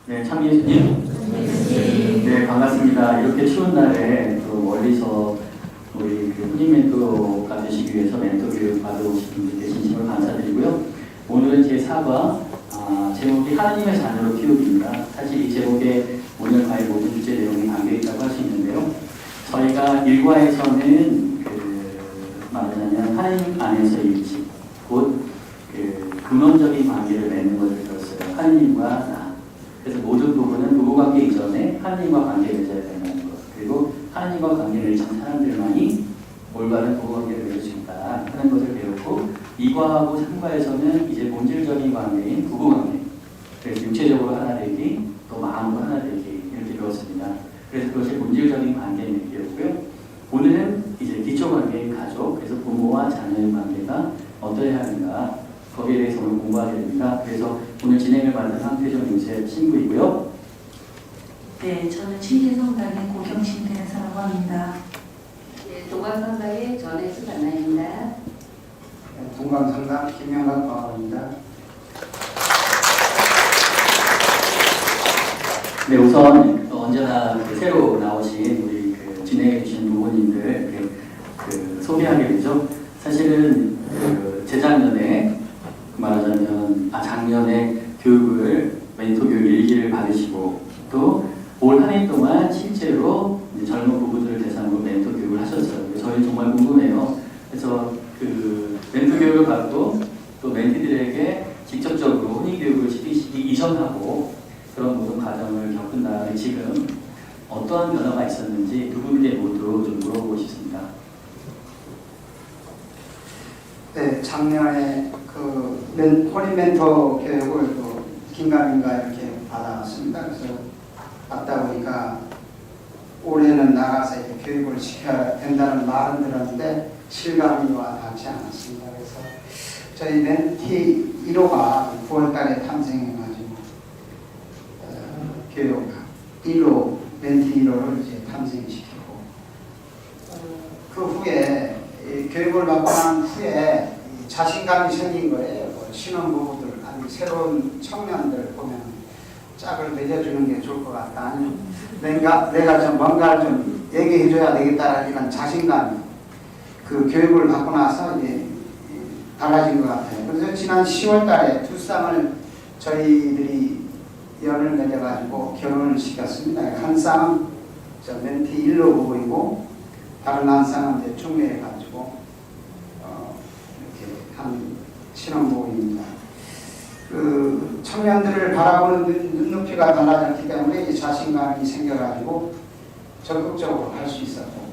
네, 참 예수님. 네, 반갑습니다. 이렇게 추운 날에 또 멀리서 우리 후임 멘토가 되시기 위해서 멘토 교육 받아오신 분들께 진심으로 감사드리고요. 오늘은 제4과 제목이 하나님의 자녀로 키우기입니다. 사실 이 제목에 오늘 과의 모든 주제 내용이 담겨있다고 할 수 있는데요. 저희가 1과에서는 말하자면 하나님 안에서의 일치, 곧 근원적인 관계를 맺는 것을 배웠어요. 하나님과 나. 그래서 모든 부분은 부부관계 이전에 하나님과 관계를 맺어야 된다는 것. 그리고 하나님과 관계를 맺은 사람들만이 올바른 부부관계를 맺을 수 있다 하는 것을 배웠고, 2과하고 3과에서는 이제 본질적인 관계인 부부관계. 그래서 육체적으로 하나 되기, 또 마음으로 하나 되기 이렇게 배웠습니다. 그래서 그것이 본질적인 관계를 배웠고요. 오늘은 이제 기초 관계인 가족, 그래서 부모와 자녀의 관계가 어떠해야 하는가, 거기에 대해서 오늘 공부하게 됩니다. 그래서 오늘 진행을 맡은 황태정 요셉 신부이고요. 네, 저는 신계성당의 고경신 대사라고 합니다. 네, 동광성당의 전혜수 단나입니다. 동광성당 김영각 과원입니다. 네, 우선 언제나 새로 나오신 우리 진행해 주신 부모님들 소개하게 되죠. 사실은 재작년에 말하자면 작년에 교육을 멘토 교육 일기를 받으시고 또 올 한 해 동안 실제로 젊은 부부들을 대상으로 멘토 교육을 하셨어요. 저희 정말 궁금해요. 그래서 멘토 교육을 받고 또 멘티들에게 직접적으로 혼인 교육을 시키시기 이전하고 그런 모든 과정을 겪은 다음에 지금 어떠한 변화가 있었는지 두 분께 모두 좀 물어보고 싶습니다. 네, 작년에 혼인 멘토 교육을 긴가민가 이렇게 받아왔습니다. 그래서 받다 보니까 올해는 나가서 이렇게 교육을 시켜야 된다는 말은 들었는데 실감이와 닿지 않았습니다. 그래서 저희 멘티 1호가 9월달에 탐생해가지고 교육 1호 멘티 1호를 이제 탐생시키고 그 후에 교육을 받고 난 후에 자신감이 생긴 거예요. 신혼부부들 아니 새로운 청년들 보면 짝을 맺어주는 게 좋을 것 같다. 아니면 내가 좀 뭔가를 좀 얘기해줘야 되겠다라는 이런 자신감이 그 교육을 받고 나서 이제 달라진 것 같아요. 그래서 지난 10월달에 두 쌍을 저희들이 연을 맺어가지고 결혼을 시켰습니다. 한 쌍은 저 멘티 1로 부부이고 다른 한 쌍은 이제 중매해가지고 이렇게 한 신혼부부입니다. 청년들을 바라보는 눈높이가 달라졌기 때문에 자신감이 생겨가지고 적극적으로 할 수 있었고,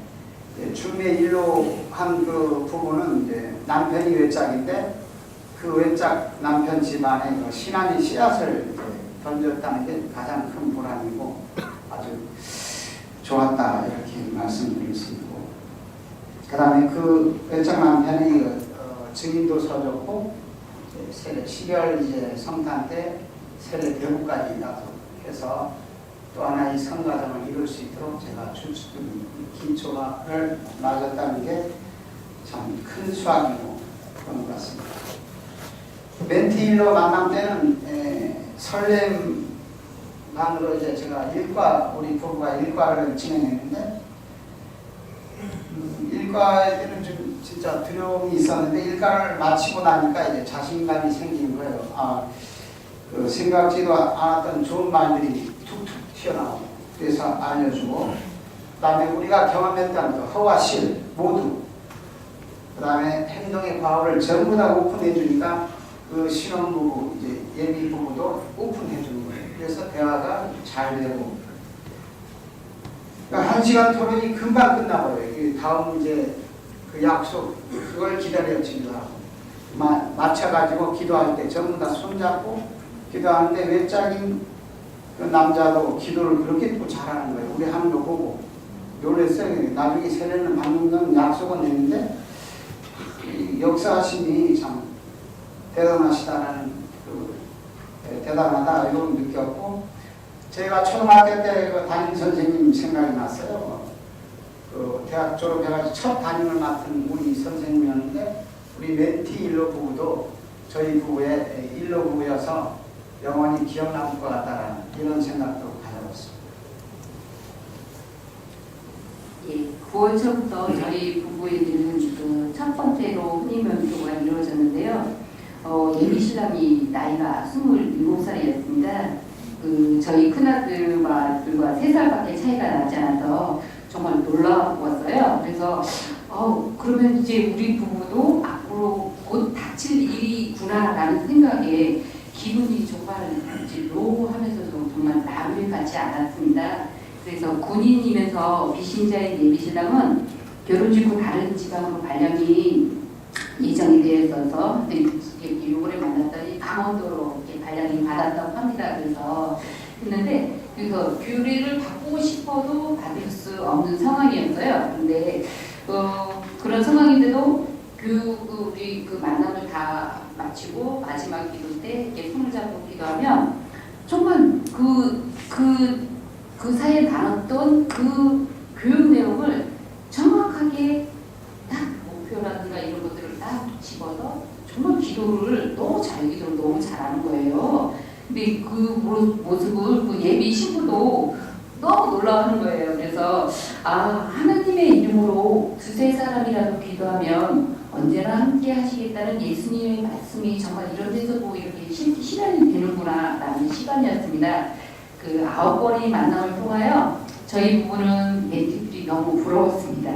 중매 1로 한 그 부부는 이제 남편이 외짝인데 그 외짝 남편 집안에 신앙의 씨앗을 던졌다는 게 가장 큰 보람이고 아주 좋았다 이렇게 말씀드릴 수 있고, 그 다음에 그 외짝 남편이 증인도 서줬고 세례 12월 이제 성탄 때 세례 대구까지 해서 또 하나의 성가정을 이룰 수 있도록 제가 기초를 맞았다는 게 참 큰 수확이고 그런 것 같습니다. 멘티일로 만남 때는 설렘만으로 이제 제가 우리 부부가 일과를 진행했는데 일과에는 좀 진짜 두려움이 있었는데 일과를 마치고 나니까 이제 자신감이 생긴 거예요. 생각지도 않았던 좋은 말들이 툭툭 튀어나오고 그래서 알려주고, 그 다음에 우리가 경험했던 허와 실 모두, 그 다음에 행동의 과오를 전부 다 오픈해 주니까 그 신혼부부 이제 예비 부부도 오픈해 주는 거예요. 그래서 대화가 잘 되고, 그러니까 1시간 토론이 금방 끝나버려요. 다음 이제 그 약속 그걸 기다려지기도 하고, 맞춰가지고 기도할 때 전부 다 손잡고 기도하는데 외짝인 그 남자도 기도를 그렇게 또 잘하는 거예요. 우리 하는 거 보고 놀랬어요. 나중에 세례는 받는 건 약속은 했는데 역사하심이 참 대단하시다는 대단하다 이런 느꼈고, 제가 초등학교 때 담임 선생님 생각이 났어요. 대학 졸업해가지고 첫 담임을 맡은 우리 선생님이었는데 우리 멘티 1로 부부도 저희 부부의 1로 부부여서 영원히 기억 남을 것 같다라는 이런 생각도 가져봤습니다. 예, 9월 초부터 저희 부부에게는 첫 번째로 혼인 면도가 이루어졌는데요. 예비 신랑이 나이가 27살이었습니다. 저희 큰아들과 3살밖에 차이가 나지 않아서 정말 놀라웠어요. 그래서 그러면 이제 우리 부부도 앞으로 곧 닥칠 일이구나라는 생각에 기분이 정말 이제 묘하면서도 정말 남일 같지 않았습니다. 그래서 군인이면서 비신자인 예비신랑은 결혼식 후 다른 지방으로 발령이 예정이 되어 있어서 이번에 만났더니 강원도로 발령이 받았다고 합니다. 그래서 했는데 그래서 교리를 바꾸고 싶어도 받을 수 없는 상황이었어요. 근데 그런 상황인데도 우리 만남을 다 마치고 마지막 기도 때 이렇게 손을 잡고 기도하면 정말 그 사이에 나눴던 그 교육 내용을 정확하게 딱 목표라든가 이런 것들을 딱 집어서 정말 기도를 기도를 너무 잘하는 거예요. 근데 그 모습을 그 예비 신부도 너무 놀라워하는 거예요. 그래서 하나님의 이름으로 두세 사람이라도 기도하면 언제나 함께 하시겠다는 예수님의 말씀이 정말 이런 데서도 이렇게 실현이 되는구나 라는 시간이었습니다. 9번의 만남을 통하여 저희 부부는 멘티들이 너무 부러웠습니다.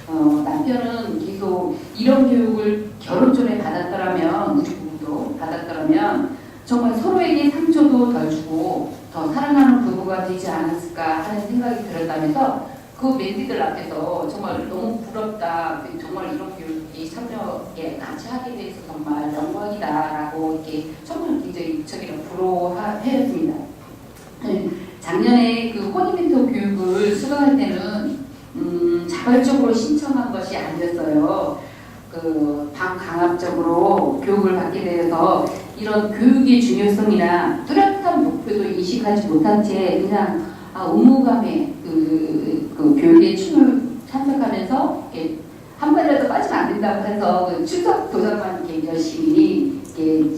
남편은 계속 이런 교육을 결혼 전에 받았더라면, 우리 부부도 받았더라면 정말 서로에게 상처도 덜 주고 더 사랑하는 부부가 되지 않았을까 하는 생각이 들었다면서 그 멘티들 앞에서 정말 너무 부럽다, 정말 이런 교육이 참여에 같이 하게 돼서 정말 영광이다라고 이렇게 정말 굉장히 저기를 부러워했습니다. 작년에 혼인 멘토 교육을 수강할 때는 자발적으로 신청한 것이 아니었어요. 반강압적으로 교육을 받게 되어서 이런 교육의 중요성이나 뚜렷한 목표도 인식하지 못한 채 그냥 의무감에 그 교육에 참석하면서 한 번이라도 빠지면 안 된다고 해서 출석 도장만 이렇게 열심히 이렇게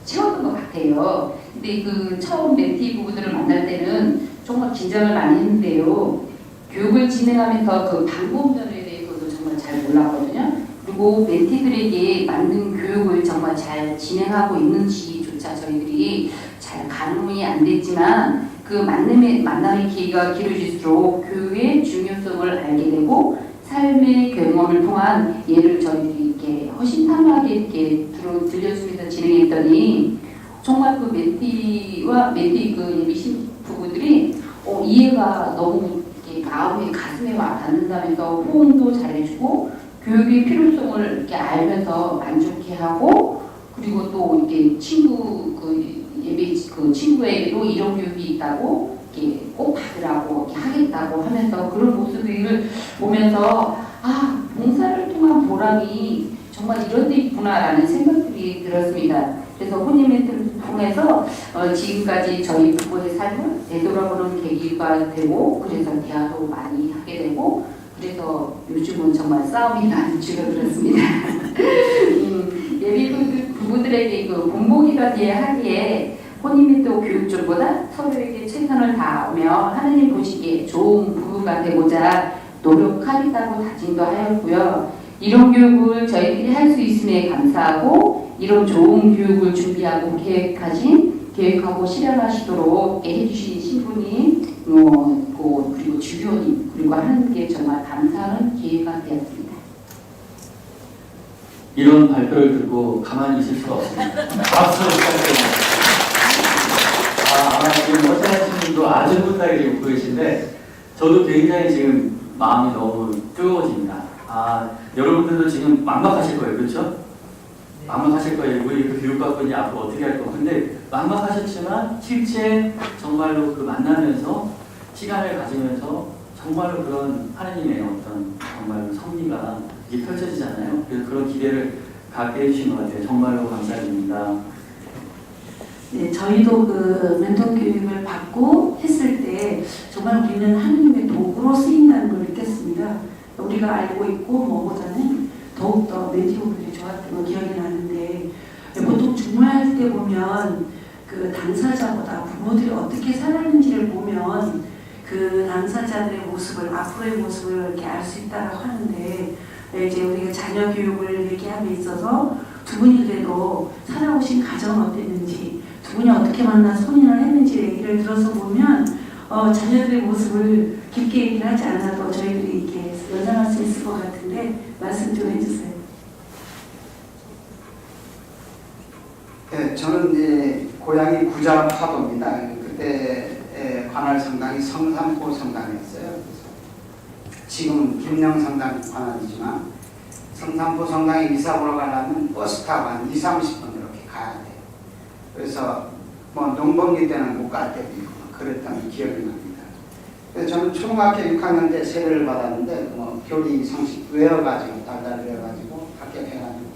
채웠던 것 같아요. 근데 처음 멘티 부부들을 만날 때는 정말 긴장을 많이 했는데요. 교육을 진행하면서 방법론에 대해서도 정말 잘 몰랐거든요. 그리고 멘티들에게 맞는 교육을 정말 잘 진행하고 있는지조차 저희들이 잘 가늠이 안 됐지만 만남의 기회가 길어질수록 교육의 중요성을 알게 되고 삶의 경험을 통한 예를 저희들이 이렇게 허심탄회하게 이렇게 들려주면서 진행했더니 정말 멘티와 멘티 예비 부부들이 이해가 너무 마음에 가슴에 와 닿는다면서 호응도 잘해주고 교육의 필요성을 이렇게 알면서 만족해하고 그리고 또 이렇게 예비 친구에게도 이런 교육이 있다고 이렇게 꼭 받으라고 이렇게 하겠다고 하면서 그런 모습을 보면서 봉사를 통한 보람이 정말 이런 데 있구나라는 생각들이 들었습니다. 그래서 혼인 멘토를 통해서 지금까지 저희 부부의 삶을 되돌아보는 계기가 되고 그래서 대화도 많이 하게 되고 그래서 요즘은 정말 싸움이 많이 줄어들었습니다. 예비 부부들에게 본보기가 돼야 하기에 혼인 멘토 교육적보다 서로에게 최선을 다하며 하나님 보시기에 좋은 부부가 되고자 노력하겠다고 다짐도 하였고요. 이런 교육을 저희들이 할 수 있음에 감사하고 이런 좋은 교육을 준비하고 계획하고 실현하시도록 해주신 신부님 그리고 주교님 그리고 하나님께 정말 감사하는 기회가 되었습니다. 이런 발표를 듣고 가만히 있을 수가 없습니다. 박수 부탁드립니다. 아마 지금 허찬 씨님도 아주 못하게 웃고 계신데 저도 굉장히 지금 마음이 너무 뜨거워집니다. 여러분들도 지금 막막하실 거예요. 그렇죠? 막막하실 거예요. 우리 교육받고 이제 앞으로 어떻게 할 거고. 근데 막막하셨지만 실제 정말로 만나면서 시간을 가지면서 정말로 그런 하나님의 어떤 정말로 섭리가 이게 펼쳐지잖아요. 그래서 그런 기대를 갖게 해주신 것 같아요. 정말로 감사드립니다. 네, 저희도 멘토 교육을 받고 했을 때 정말 우리는 하나님의 도구로 쓰인다는 걸 느꼈습니다. 우리가 알고 있고 모보다는 더욱더 멘토들이 좋았던 거 기억이 나는데 보통 중화할 때 보면 당사자보다 부모들이 어떻게 살았는지를 보면 그 당사자들의 모습을, 앞으로의 모습을 이렇게 알 수 있다고 하는데, 이제 우리가 자녀 교육을 얘기함에 있어서 두 분이 그래도 살아오신 가정은 어땠는지, 두 분이 어떻게 만나서 혼인을 했는지 얘기를 들어서 보면 자녀들의 모습을 깊게 얘기를 하지 않아도 저희들이 이렇게 연상할 수 있을 것 같은데 말씀 좀 해주세요. 네, 저는 이제 고향이 구자 파도입니다. 그때 관할 성당이 성산포 성당이었어요. 그래서 지금은 김영 성당 관할이지만 성산포 성당에 이사 보러 가려면 버스 타고 한 2~30분 이렇게 가야 돼요. 그래서 뭐 농번기 때는 못 갈 때도 있고 그랬던 기억이 납니다. 그래서 저는 초등학교 6학년 때 세례를 받았는데 뭐 교리 상식 외워가지고 달달 외워가지고 합격해가지고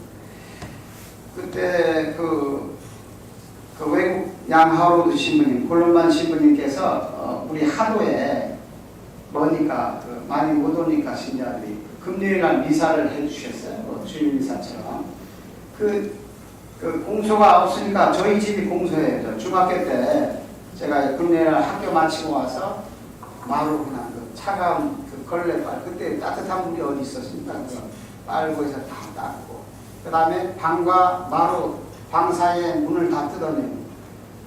그때 그 외국 양하로드 신부님, 콜롬반 신부님께서 우리 하도에 뭐니까 많이 못 오니까 신자들이 금요일날 미사를 해주셨어요. 주일 미사처럼. 그 공소가 없으니까 저희 집이 공소예요. 중학교 때 제가 금요일날 학교 마치고 와서 마루 그냥 차가운 걸레빨, 그때 따뜻한 물이 어디 있었습니까? 빨고 해서 다 닦고, 그 다음에 방과 마루 방 사이에 문을 다 뜯어내고,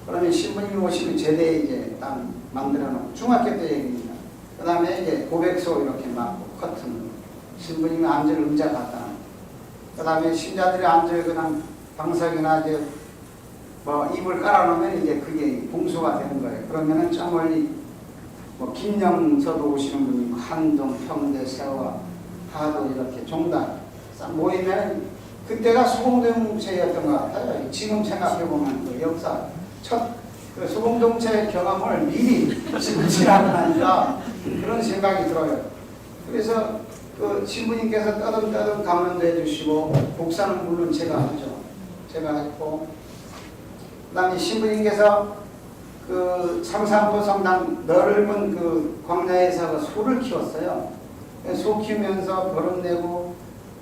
그러면 신부님이 오시면 제대에 이제 딱 만들어 놓고, 중학교 때 얘기입니다. 그 다음에 이제 고백소 이렇게 막고 커튼, 신부님이 앉을 의자 갖다 놓고, 그 다음에 신자들이 앉을 그냥 방석이나 이제 뭐 이불 깔아놓으면 이제 그게 공소가 되는 거예요. 그러면은 저 멀리 뭐 김영서도 오시는 분이 한동, 평대, 세화, 하도 이렇게 종단 싹 모이면 그때가 소공동체였던 것 같아요. 지금 생각해보면 그 역사 첫 그 소공동체 경험을 미리 지나고 나니까 그런 생각이 들어요. 그래서 그 신부님께서 떠듬떠듬 감면도 해주시고 복사는 물론 제가 하죠. 제가 했고, 그 다음에 신부님께서 그 성산포 성당 넓은 그 광야에서 그 소를 키웠어요. 소 키우면서 버릇 내고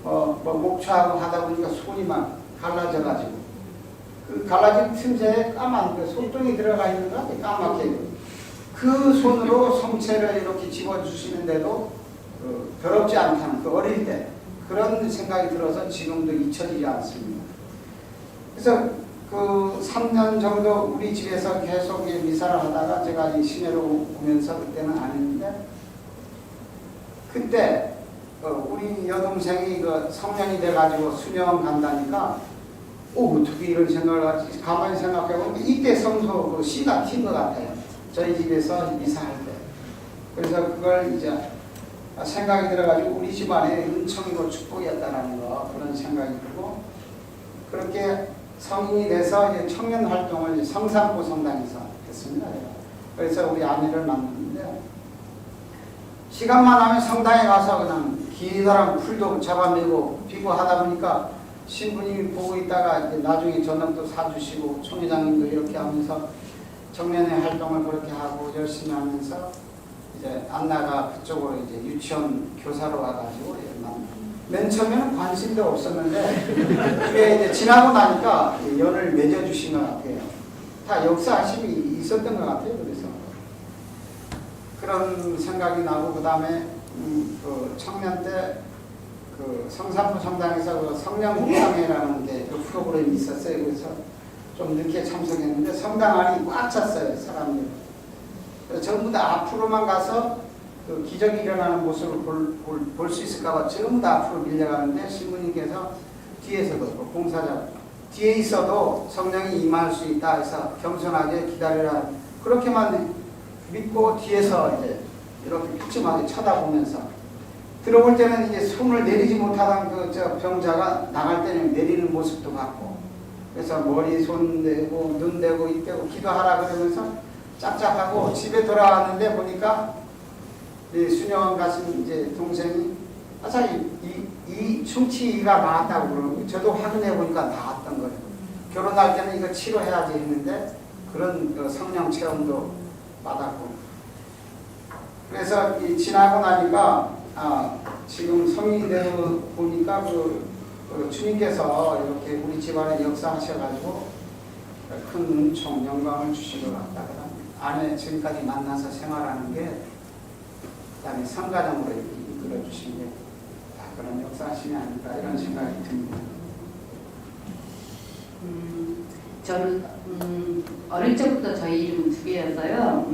뭐 목초하고 하다 보니까 손이 막 갈라져가지고 그 갈라진 틈새에 까만 그 소똥이 들어가 있는 거 같아요. 까맣게. 그 손으로 성체를 이렇게 집어주시는데도 더럽지 않다는 그 어릴 때 그런 생각이 들어서 지금도 잊혀지지 않습니다. 그래서 그 3년 정도 우리 집에서 계속 미사를 하다가 제가 이 시내로 오면서 그때는 안 했는데, 그때 우리 여동생이 그 성년이 돼가지고 수녀원 간다니까 어떻게 이런 생각을 하지? 가만히 생각해보면 이때 성소 그 씨가 튄 것 같아요. 저희 집에서 미사할 때. 그래서 그걸 이제 생각이 들어가지고 우리 집안에 은총이고 축복이었다라는 거, 그런 생각이 들고, 그렇게 성인이 돼서 이제 청년 활동을 이제 성산포 성당에서 했습니다. 그래서 우리 아내를 만났는데, 시간만 하면 성당에 가서 그냥 기다란 풀도 잡아내고 피고 하다 보니까 신부님이 보고 있다가 이제 나중에 저녁도 사주시고 총회장님도 이렇게 하면서 청년의 활동을 그렇게 하고 열심히 하면서 이제 안나가 그쪽으로 이제 유치원 교사로 와가지고 맨 처음에는 관심도 없었는데 그게 이제 지나고 나니까 연을 맺어주신 것 같아요. 다 역사심이 있었던 것 같아요. 그래서 그런 생각이 나고, 그 다음에 그 청년 때 그 성산포 성당에서 그 성령 묵상회라는 게 그 프로그램이 있었어요. 그래서 좀 늦게 참석했는데 성당 안이 꽉 찼어요, 사람들이. 전부 다 앞으로만 가서 그 기적이 일어나는 모습을 볼 수 있을까봐 전부 다 앞으로 밀려가는데, 신부님께서 뒤에서도 봉사자 뒤에 있어도 성령이 임할 수 있다 해서 겸손하게 기다리라, 그렇게만 믿고 뒤에서 이제 이렇게 푸짐하게 쳐다보면서, 들어올 때는 이제 손을 내리지 못하던 그 병자가 나갈 때는 내리는 모습도 봤고, 그래서 머리 손 대고 눈 대고 입 대고 기도하라 그러면서 짝짝하고 집에 돌아왔는데 보니까 수녀원 가신 이제 동생이 이 충치가 나았다고 그러고, 저도 확인해 보니까 나았던 거예요. 결혼할 때는 이거 치료해야지 했는데 그런 그 성령 체험도 받았고, 그래서 지나고 나니까 지금 성인이 되고 보니까 그 주님께서 이렇게 우리 집안에 역사하셔가지고 큰 은총 영광을 주신 것 같다. 아내 지금까지 만나서 생활하는 게 그다음에 성가정으로 이끌어 주신 게 다 그런 역사심이 아닐까 이런 생각이 듭니다. 저는 어릴 적부터 저희 이름은 두 개였어요.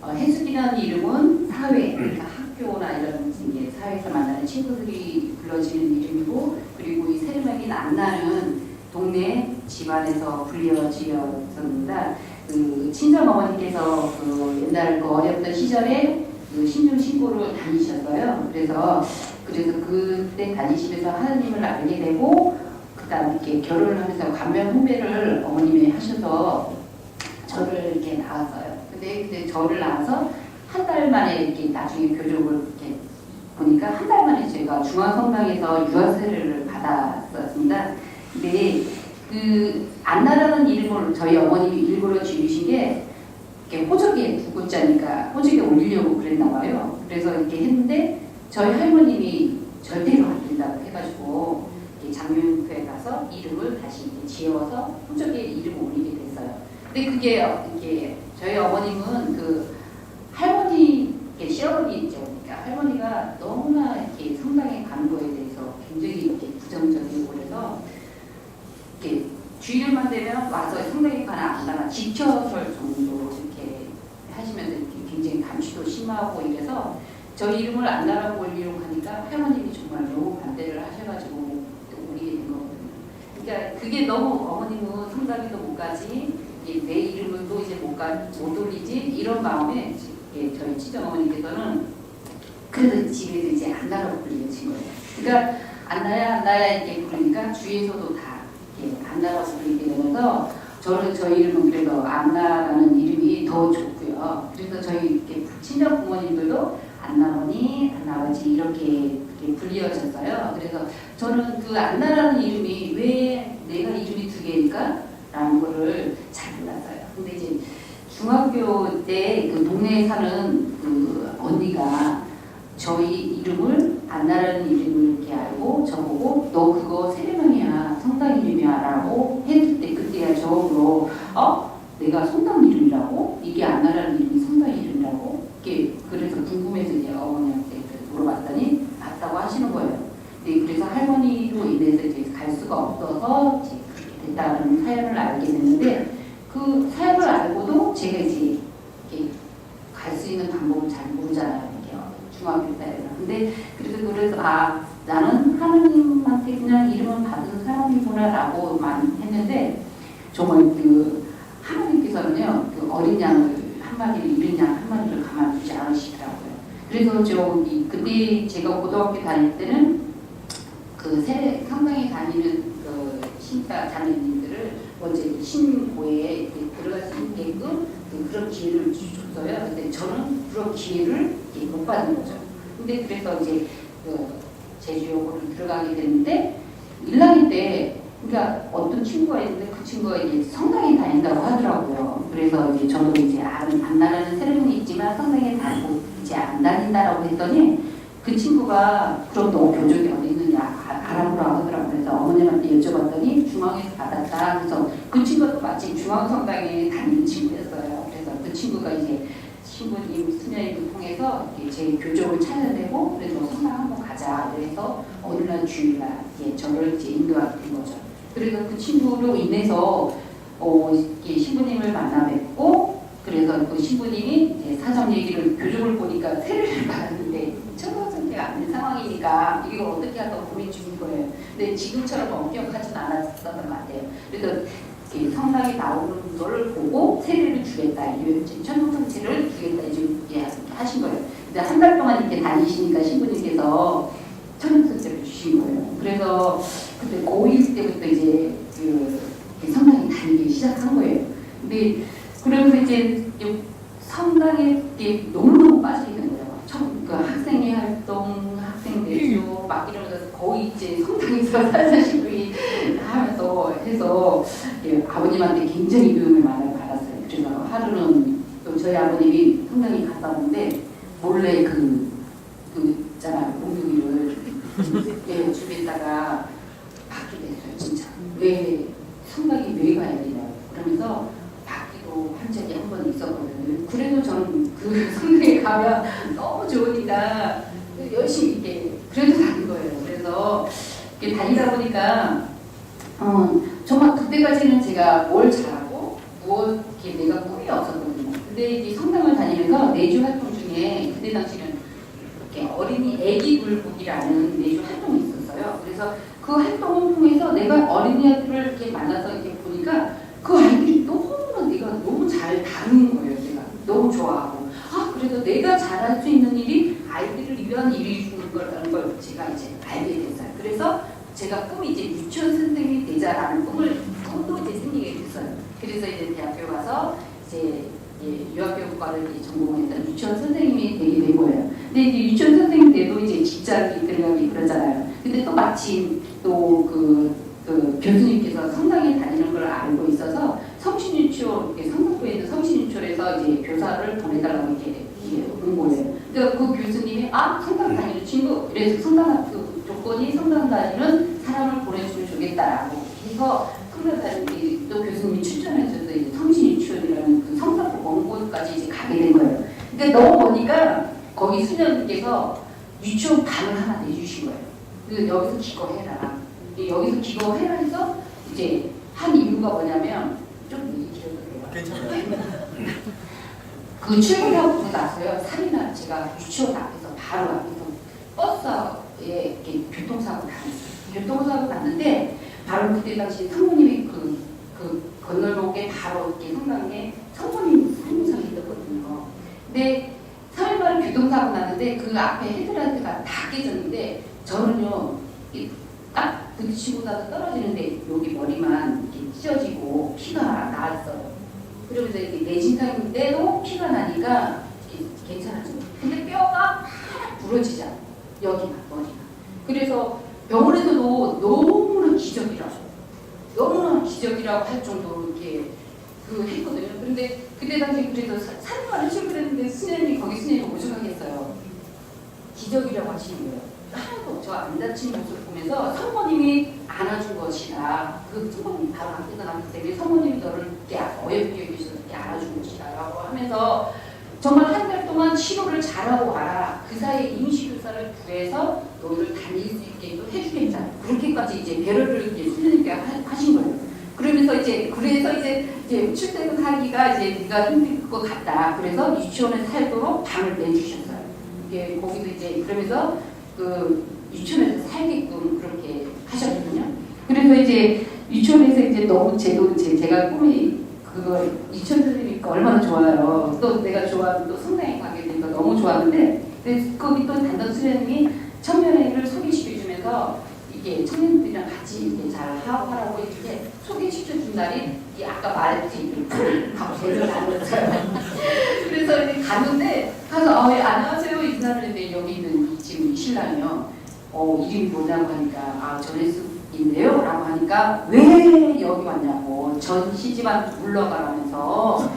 해숙이라는 이름은 사회, 그러니까 학교나 이런 이제 사회에서 만나는 친구들이 불러지는 이름이고, 그리고 이 세르맹인 안나는 동네 집안에서 불려지었습니다. 그 친정 어머니께서 그 옛날 그 어렸던 시절에 그 신중 신고를 다니셨어요. 그래서 그때 다니시면서 하나님을 알게 되고, 그다음 이렇게 결혼을 하면서 관명 훈배를 어머님이 하셔서 저를 이렇게 낳았어요. 근데 저를 낳아서 한 달 만에 이렇게 나중에 교족을 이렇게 보니까 한 달 만에 제가 중앙성당에서 유아세례를 받았었습니다. 근데 그 안나라는 이름을 저희 어머님이 일부러 지으신 게 이렇게 호적에 두 글자니까 호적에 올리려고 그랬나 봐요. 그래서 이렇게 했는데 저희 할머님이 절대로 안 된다고 해가지고 장명교회 가서 이름을 다시 이렇게 지어서 호적에 이름을 올리게 됐어요. 근데 그게 이렇게 저희 어머님은 그 할머니 시어머니죠. 그러니까 할머니가 너무나 이렇게 성당에 가는 거에 대해서 굉장히 이렇게 부정적이고 그래서 이렇게 주일만 되면 와서 성당에 가나 안 가나 지켜설 정도로 이렇게 하시면서 이렇게 굉장히 감시도 심하고 이래서 저희 이름을 안나라고 올리려고 하니까 할머님이 정말 너무 반대를 하셔가지고 올리게 된 거거든요. 그러니까 그게 너무 어머님은 성당에도 못 가지, 내 이름을 또 이제 못 올리지 이런 마음에 저희 친정 어머니께서는 그래도 집에도 이제 안나라고 불리신 거예요. 그러니까 안나야 이렇게 부르니까 주위에서도 다 이렇게 안나라고 불리게 되면서 저희 이름은 그래도 안나라는 이름이 더 좋고요. 그래서 저희 이렇게 친정 부모님들도 안나머니, 안나아버지 이렇게 불리어졌어요. 그래서 저는 그 안나라는 이름이 왜 내가 이름이 두 개일까? 라는 거를 잘 몰랐어요. 근데 이제 중학교 때 그 동네에 사는 그 언니가 저희 이름을 안나라는 이름을 이렇게 알고 저보고 너 그거 세례명이야, 성당 이름이야 라고 했을 때 그때야 저으로 내가 성당 이름이라고? 이게 안나라는 이름이 성당 이름이라고? 이렇게 그래서 궁금해서 이제 어머니한테 물어봤더니 맞다고 하시는 거예요. 네, 그래서 할머니로 인해서 이제 갈 수가 없어서 이제 그렇게 됐다는 사연을 알게 됐는데 그 사연을 알고도 제가 이제 갈 수 있는 방법을 잘 모르잖아요. 이렇게 중학교 때는. 근데 그래서 나는 하나님한테 그냥 이름을 받은 사람이구나라고만 했는데 정말 그 하나님께서는요 그 어린 양을 한 마리를 잃은 양 한 마리를 가만두지 않으시더라고요. 그래서 그때 제가 고등학교 다닐 때는 그 성당에 다니는 그 신자 자매님들을 먼저 신고에 들어갈 수 있게끔 그런 기회를 줬어요. 근데 저는 그런 기회를 못 받은 거죠. 근데 그래서 이제 제주여고를 들어가게 됐는데 1학년 때 그러니까 어떤 친구가 있는데 그 친구가 이제 성당에 다닌다고 하더라고요. 그래서 이제 저도 이제 안나라는 세례명이 있지만 성당에 다니고 이제 안 다닌다라고 했더니 그 친구가 그럼 너 교족이 어디 있느냐 알아보라 하더라고요. 그래서 어머님한테 여쭤봤더니 중앙에서 받았다. 그래서 그 친구도 마침 중앙성당에 다니는 친구였어요. 그래서 그 친구가 이제 신부님, 수녀님을 통해서 제 교족을 찾아내고 그래서 성당 한번 가자. 그래서 어느 날 주일날 저를 이제 인도하게 된 거죠. 그래서 그 친구로 인해서 신부님을 만나 뵙고 그래서 그 신부님이 이제 사정 얘기를 교족을 보니까 세례를 받았는데 초등학생때가 안 된 상황이니까 이걸 어떻게 할까 고민 중인 거예요. 근데 지금처럼 엄격하진 않았었던 것 같아요. 그래서 성당에 나오는 걸 보고 세례를 주겠다, 천국성체를 주겠다 이제 하신 거예요. 근데 한 달 동안 이렇게 다니시니까 신부님께서 천국성체를 주신 거예요. 그래서 그때 고1 때부터 이제 성당에 다니기 시작한 거예요. 근데 그러면서 이제 성당에 너무너무 빠지게 된 거예요. 그 학생회 활동, 학생 대조 막 이러면서 거의 이제 성당에서 살살시구이 하면서 해서 아버님한테 굉장히 교육을 많이 받았어요. 그래서 하루는 또 저희 아버님이 성당에 갔다 왔는데 몰래 있잖아요. 공주기를 주변에다가 받기로 했어요. 진짜. 왜 성당에 왜 가야 되냐고. 그러면서 받기로 한 적이 한 번 있었거든요. 그 성당에 가면 너무 좋으니까 열심히 이렇게 그래도 다닌 거예요. 그래서 이렇게 다니다 보니까 정말 그때까지는 제가 뭘 잘하고 무엇 이렇게 내가 꿈이 없었거든요. 근데 이제 성당을 다니면서 내주 활동 중에 그때 당시는 이렇게 어린이 애기 불국이라는 내주 활동이 있었어요. 그래서 그 활동을 통해서 내가 어린이들을 이렇게 만나서 이렇게 보니까 그 아이들이 너무나 내가 너무 잘 다루는 거예요. 제가 너무 좋아하고 그래도 내가 잘할 수 있는 일이 아이들을 위한 일이 주는 거라는 걸 제가 이제 알게 됐어요. 그래서 제가 꿈이 이제 유치원 선생님이 되자라는 꿈도 이제 생기게 됐어요. 그래서 이제 대학교 가서 이제 유아교육과를 전공을 했던 유치원 선생님이 되게 된 거예요. 근데 이제 유치원 선생님 때도 이제 직장이 들어가기 그러잖아요. 근데 또 마침 또 그 교수님께서 성당에 다니는 걸 알고 있어서 성신유치원, 성북구에 있는 성신유치원에서 이제 교사를 보내달라고 이렇게 온 거예요. 그러니까 그 교수님이 성당 다니는 친구, 그래서 성당 그 조건이 성당 다니는 사람을 보내주면 좋겠다라고 해서 성당 다니는 또 교수님이 추천해줘서 이제 성신유치원이라는 그 성산포 먼 곳까지 이제 가게 된 거예요. 그러니까 너무 보니까 거기 수녀님께서 유치원 방을 하나 내주신 거예요. 그래서 여기서 기거해라. 여기서 기거해라 해서 이제 한 이유가 뭐냐면 좀 괜찮아요. 그 출근하고 나서요. 3일날 제가 유치원 앞에서 바로 앞에서 버스에 이렇게 교통사고 났어요. 교통사고 났는데 바로 그때 당시 성모님이 그 건널목에 바로 이렇게 성당에 성모님 상무상이 있었거든요. 근데 3일날 교통사고 났는데 그 앞에 헤드라이트가 다 깨졌는데 저는요 딱 부딪히고 나서 떨어지는데 여기 머리만 이렇게 찢어지고 피가 나왔어요. 그러면서 이렇게 내진탕인데도 피가 나니까 괜찮아져요. 근데 뼈가 하나 부러지잖아요. 여기만 머리가. 그래서 병원에서도 너무나 기적이라고 할 정도로 이렇게 했거든요. 그런데 그때 당시 그래도 3년을 출근했는데 거기 스님이 오죽하겠어요. 기적이라고 하시는 거예요. 하나도 저 안 다친 모습을 보면서 성모님이 안아준 것이다. 그 성모님이 바로 앞에서 나왔기 때문에 성모님이 너를 이렇게 어여삐어 계셔서 이렇게 안아준 것이다 라고 하면서 정말 한 달 동안 치료를 잘하고 와라. 그 사이에 임시교사를 구해서 너를 다닐 수 있게 또 해주겠다. 그렇게까지 이제 배려를 이제 수녀님께 하신 거예요. 그러면서 그래서 이제 출퇴근하기가 이제 네가 힘들 것 같다. 그래서 유치원에 살도록 방을 내주셨어요. 이게 거기도 이제 그러면서 그 유치원에서 살게끔 그렇게 하셨거든요. 그래서 이제 유치원에서 이제 너무 제가 꿈이 그거 유치원 선생님이니까 얼마나 좋아요. 또 내가 좋아하는 또 성당에 가게 되니까 너무 좋았는데, 근데 거기 또 담당 수련님이 청년회를 소개시켜주면서 이게 청년들이랑 같이 이렇게 잘 하라고 이렇게 소개시켜준 날이 이 아까 말했지 하고 제대로 나눴어요. 그래서 이제 갔는데 가서 안녕하세요 인사를 했는데 여기 있는 지금 이 신랑이요. 이름이 뭐냐고 하니까 전혜숙인데요 라고 하니까 왜 여기 왔냐고 전 시집안 물러가라면서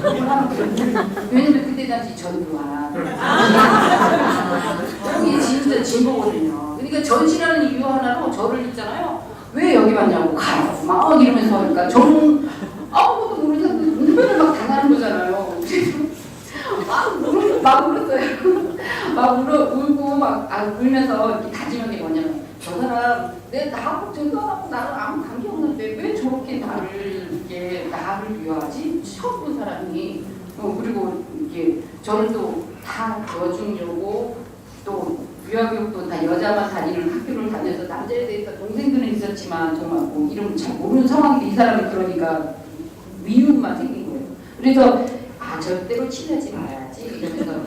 왜냐면 그때 당시 전두환 이게 진짜 진보거든요. 그러니까 전시라는 이유 하나로 저를 있잖아요. 왜 여기 왔냐고 가라고 막 이러면서 하니까 저는 아무것도 모르는 운명을 막 당하는 거잖아요. 막 울었어요. 막 울고 막 울면서 이렇게 다짐한 게 뭐냐면 저 사람 나하고 전두환하고 나랑 아무 관계 없는데 왜 저렇게 나를 위하지? 처음 본 사람이 그리고 이게 저는 또 다 도와주려고 또 유아교육도 다 여자만 다니는 학교를 다녀서 남자에 대해서 동생들은 있었지만 정말 이름 잘 모르는 상황인데 이 사람이 그러니까 미움만 생긴 거예요. 그래서 절대로 친하지 말아야지 이러면서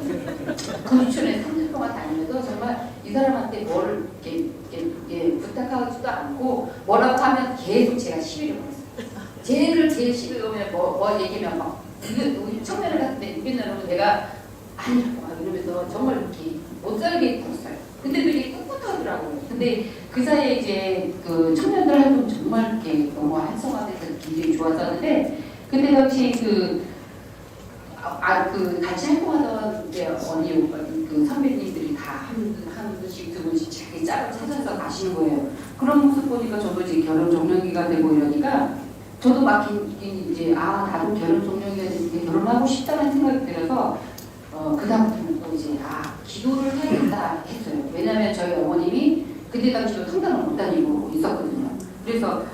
그 유치원에 3년 동안 다니면서 정말 이 사람한테 뭘 이렇게 부탁하지도 않고 뭐라고 하면 계속 제가 시비를 걸었어요. 제일 시비 걸면 뭐 얘기하면 막 우리 청년을 갔을 때 내가 아니라고 막 이러면서 정말 이렇게 못 살게 굴었어요. 근데 되게 꿋꿋하더라고요. 근데 그 사이에 이제 그 청년들 활동 정말 이렇게 너무 활성화돼서 굉장히 좋았었는데 그때 당시 그 같이 활동하던 언니 오빠 그 선배님들이 다 한 분씩 두 분씩 자기 짝을 찾아서 가시는 거예요. 그런 모습 보니까 저도 이제 결혼 종료기가 되고 이러니까 저도 막 이제 나도 결혼 종료기가 되는데 결혼하고 싶다는 생각이 들어서 그다음부터는 또 이제 기도를 해야겠다 했어요. 왜냐하면 저희 어머님이 그때 당시로 성당을 못 다니고 있었거든요. 그래서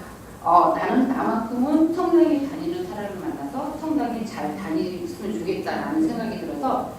나는 나만큼은 성당에 다니는 사람을 만나서 성당에 잘 다니셨으면 좋겠다라는 생각이 들어서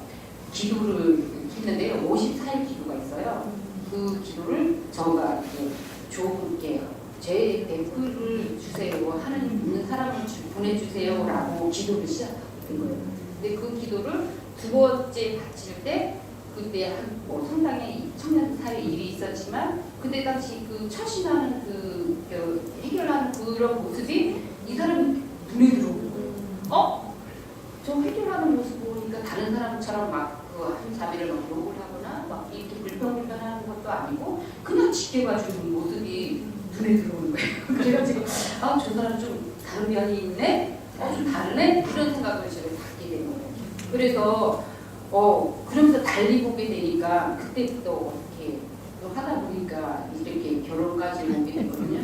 기도를 했는데요. 54일 기도가 있어요. 그 기도를 저가 이제 조분께 제 댓글을 주세요. 하나님 믿는 사람을 보내주세요라고 기도를 시작한 거예요. 근데 그 기도를 두 번째 바칠 때 그때 뭐 성당에 청년 사회 일이 있었지만 그때 당시 그 처신하는 그 해결하는 그런 모습이 이 사람이 눈에 들어오는 거예요. 저 해결하는 모습 보니까 다른 사람처럼 막 그 한 자비를 막 욕을 하거나 막 이렇게 불평불평하는 것도 아니고 그냥 지켜봐주는 모습이 눈에 들어오는 거예요. 그래가지고 저 사람 좀 다른 면이 있네, 좀 다르네 이런 생각을 제가 갖게 된 거예요. 그래서 그러면서 달리 보게 되니까 그때부터 어떻게 하다 보니까 이렇게 결혼까지 오게 됐거든요.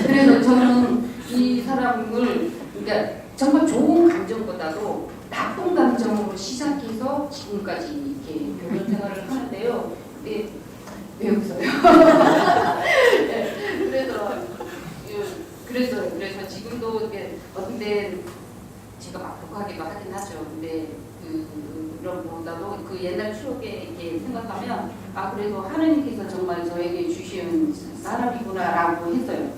그래서 저는 이 사람을 그러니까 정말 좋은 감정보다도 나쁜 감정으로 시작해서 지금까지 이렇게 결혼 생활을 하는데요. 근데 왜 웃어요? 그래서 지금도 어떤 때 제가 막 독하기도 하긴 하죠. 근데 그런 것보다도 그 옛날 추억에 이렇게 생각하면 그래도 하나님께서 정말 저에게 주신 사람이구나라고 했어요.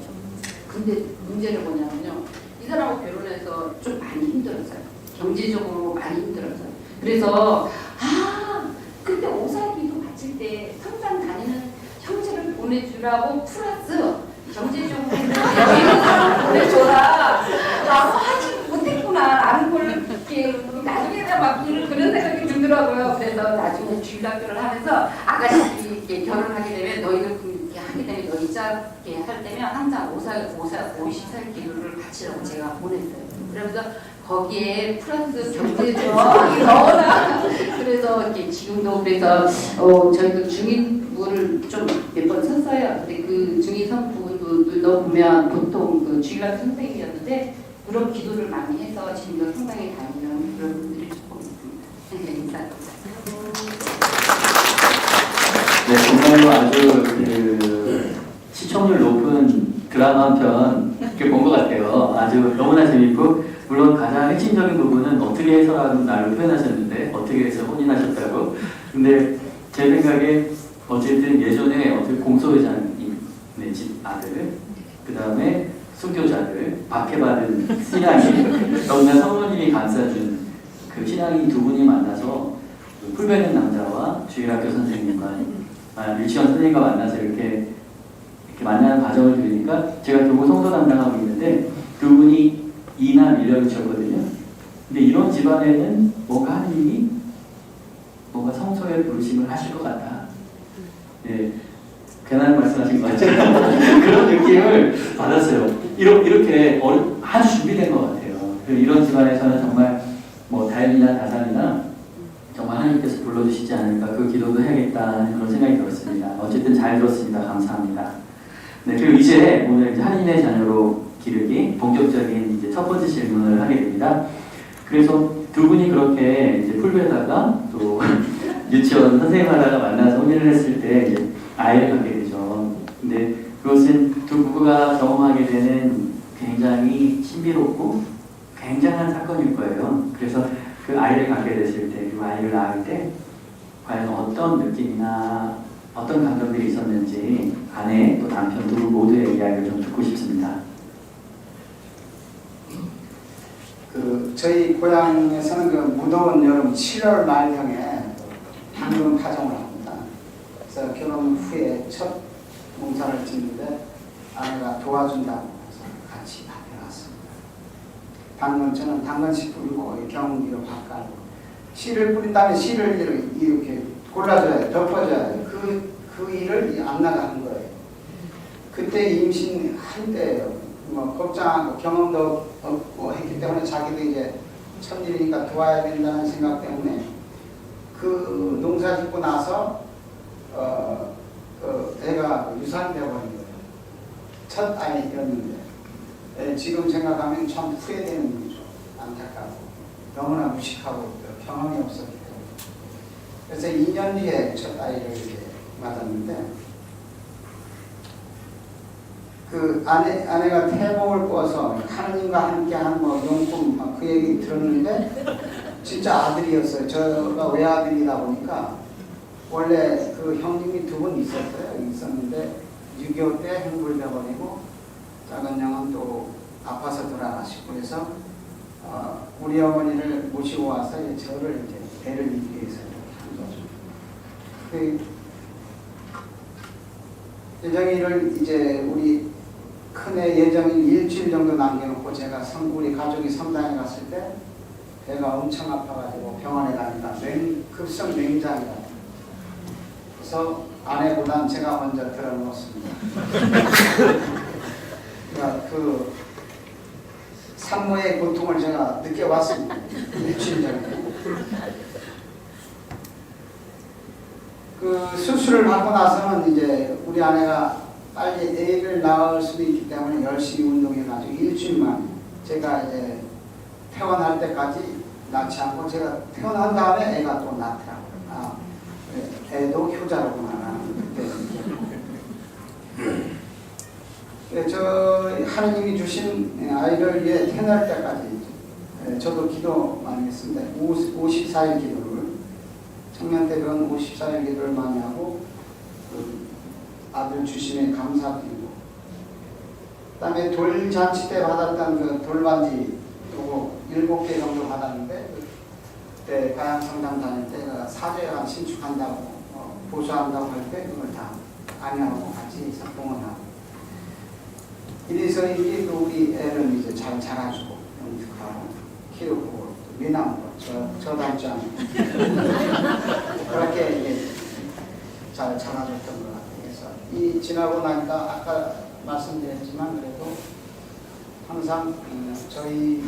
근데 문제는 뭐냐면요. 이 사람하고 결혼해서 좀 많이 힘들었어요. 경제적으로 많이 힘들었어요. 그래서 그때 오사기도 바칠 때 성당 다니는 형제를 보내주라고 플러스 경제적으로 이런 사람 보내줘라 라고 하지 못했구나 라는 걸 이렇게 나중에 막 그런 생각이 들더라고요. 그래서 나중에 주일학교를 하면서 아가씨들이 이렇게 결혼하게 되면 너희들 이렇게 하게 되면 너희 짝게 할 때면 항상 54일 기도를 바치라고 제가 보냈어요. 그러면서 거기에 플러스 경제적이 넣어라. 그래서 이렇게 지금도 그래서 저희도 중인부를 좀 몇 번 섰어요. 근데 그 중인 성부도 넣으면 보통 그 주일학 선생님이었는데 그런 기도를 많이 해서 지금도 성당에 다니는 그런 분들이 조금 있습니다. 네, 정말로 아주 그 시청률 높은 드라마 한 편 이렇게 본 것 같아요. 아주 너무나 재밌고 물론 가장 핵심적인 부분은 어떻게 해서라는 말로 표현하셨는데 어떻게 해서 혼인하셨다고. 근데 제 생각에 어쨌든 예전에 어떻게 공소회장님의 집 아들, 그 다음에 순교자들, 박해받은 신앙이 너무나 성모님이 감싸준 그 신앙이 두 분이 만나서 그 풀베는 남자와 주일학교 선생님과 유치원 선생님과 만나서 이렇게 만나는 과정을 들으니까 제가 교구 성서 담당하고 있는데 두 분이 이남 일녀이셨거든요. 근데 이런 집안에는 뭔가 하나님이 뭔가 성소에 부르심을 하실 것 같다. 예, 괜한 말씀하신 것 같죠? 그런 느낌을 받았어요. 이렇게 아주 준비된 것 같아요. 이런 집안에서는 정말 뭐 다현이나 다산이나 정말 하나님께서 불러주시지 않을까 그 기도도 해야겠다 그런 생각이 들었습니다. 어쨌든 잘 들었습니다. 감사합니다. 네, 그리고 이제 오늘 이제 하나님의 자녀로 기르기 본격적인 이제 첫 번째 질문을 하게 됩니다. 그래서 두 분이 그렇게 이제 풀베다가 또 유치원 선생님 하다가 만나서 혼인을 했을 때 이제 아이를 갖게 되죠. 근데 그것은 두 부부가 경험하게 되는 굉장히 신비롭고 굉장한 사건일 거예요. 그래서 그 아이를 갖게 됐을 때, 그 아이를 낳을 때 과연 어떤 느낌이나 어떤 감정들이 있었는지 아내 또 남편 두 분 모두의 이야기를 좀 듣고 싶습니다. 저희 고향에서는 그 무더운 여름 7월 말경에 당근 파종을 합니다. 그래서 결혼 후에 첫 농사를 짓는데 아내가 도와준다고 해서 같이 밭에 갔습니다. 저는 당근씨 뿌리고 경운기로 밭 깔고 씨를 뿌린 다음에 씨를 이렇게 골라줘야 돼, 덮어줘야 돼. 그 일을 안 나가는 거예요. 그때 임신할 때예요. 뭐 걱정하고 경험도 없고 했기 때문에 자기도 이제 첫일이니까 도와야 된다는 생각 때문에 그 농사 짓고 나서 애가 유산되어 버린 거예요. 첫 아이였는데 지금 생각하면 참 후회되는 일이죠. 안타깝고 너무나 무식하고 경험이 없었기 때문에 그래서 2년 뒤에 첫 아이를 이렇게 맞았는데 그 아내가 태몽을 꿔서 하느님과 함께한 뭐 용품 그 얘기 들었는데 진짜 아들이었어요. 저가 외아들이다 보니까 원래 그 형님이 두 분 있었는데 6.25 때 행불돼버리고 작은 형은 또 아파서 돌아가시고 그래서 우리 어머니를 모시고 와서 저를 이제 배를 잇기 위해서 이렇게 한 거죠. 예정이를 이제 우리 큰애 예정이 일주일 정도 남겨놓고 제가 우리 가족이 성당에 갔을 때 배가 엄청 아파가지고 병원에 가니까 급성 맹장이라 그래서 아내보단 제가 먼저 들어놓았습니다. 그러니까 그 산모의 고통을 제가 느껴봤습니다. 일주일 전에. 그 수술을 받고 나서는 이제 우리 아내가 빨리 애를 낳을 수도 있기 때문에 열심히 운동해가지고 일주일만 제가 이제 퇴원할 때까지 낳지 않고 제가 퇴원한 다음에 애가 또 낳더라고요. 애도 효자로구나. 그때 저 하느님이 주신 아이를 위해 태어날 때까지 저도 기도 많이 했습니다. 54일 기도를 청년 때는 54일 기도를 많이 하고 그 아들 주심에 감사드리고 그다음에 돌잔치 때 받았던 그 돌반지 요거 7개 정도 받았는데 그때 가양성당 다닐 때 사죄관 신축한다고 보수한다고 할 때 그걸 다 아내하고 같이 봉헌하고 이래서 이게 또 우리 애를 이제 잘 자라주고 영특하고 키우고 미남으로 저 닮지 않고 그렇게 이제 잘 자라줬던 것 같아요. 그래서 이 지나고 나니까 아까 말씀드렸지만 그래도 항상 저희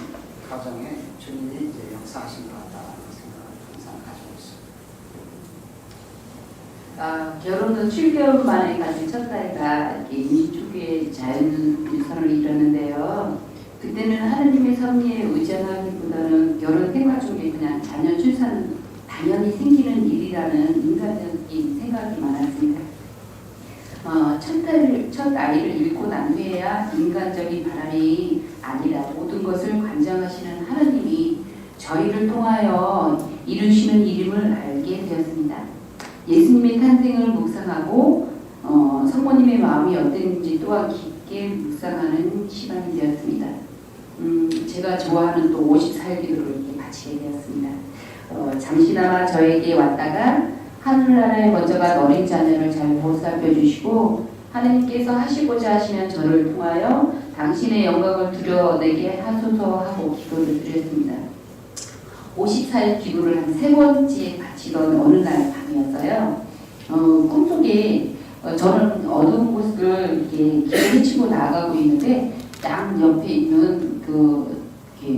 가정에 주님이 이제 역사하신 것 같다는 생각을 항상 가지고 있습니다. 결혼 후 7개월 만에 가진 첫 딸과 임신 초기에 자연선을 이뤘는데요. 그때는 하느님의 섭리에 의존하기보다는 결혼 생활 중에 그냥 자녀 출산은 당연히 생기는 일이라는 인간적인 생각이 많았습니다. 첫 아이를 잃고 난 후에야 인간적인 바람이 아니라 모든 것을 관장하시는 하느님이 저희를 통하여 이루시는 이름을 알게 되었습니다. 예수님의 탄생을 묵상하고 성모님의 마음이 어땠는지 또한 깊게 묵상하는 시간이 되었습니다. 제가 좋아하는 또 54일 기도를 이렇게 바치게 되었습니다. 잠시나마 저에게 왔다가 하늘나라에 먼저 간 어린 자녀를 잘 보살펴 주시고 하느님께서 하시고자 하시면 저를 통하여 당신의 영광을 드러내게 하소서 하고 기도를 드렸습니다. 54일 기도를 한 3번째 바치던 어느 날 밤이었어요. 꿈속에 저는 어두운 곳을 이렇게 길을 치고 나아가고 있는데 양 옆에 있는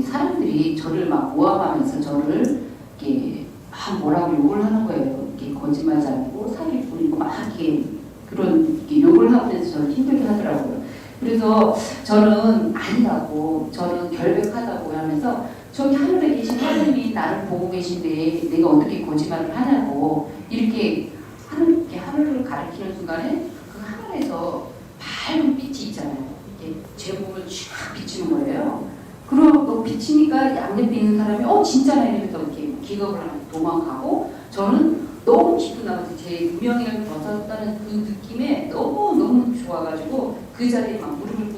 사람들이 저를 막 모함하면서 저를 이렇게 막 뭐라고 욕을 하는 거예요. 이렇게 거짓말하고 사기 부리고 막 이렇게 그런 욕을 하면서 저를 힘들게 하더라고요. 그래서 저는 아니라고, 저는 결백하다고 하면서 저기 하늘에 계신 하느님이 나를 보고 계신데 내가 어떻게 거짓말을 하냐고 이렇게 하늘을 가리키는 순간에 그 하늘에서 밝은 빛이 있잖아요. 이렇게 제 몸을 쫙 비치는 거예요. 그러고 비치니까 양옆에 있는 사람이 진짜네 이러면서 이렇게 기겁을 하고 도망가고 저는 너무 기분 나가지고 제 유명인을 벗었다는 그 느낌에 너무 좋아가지고 그 자리에 막 무릎을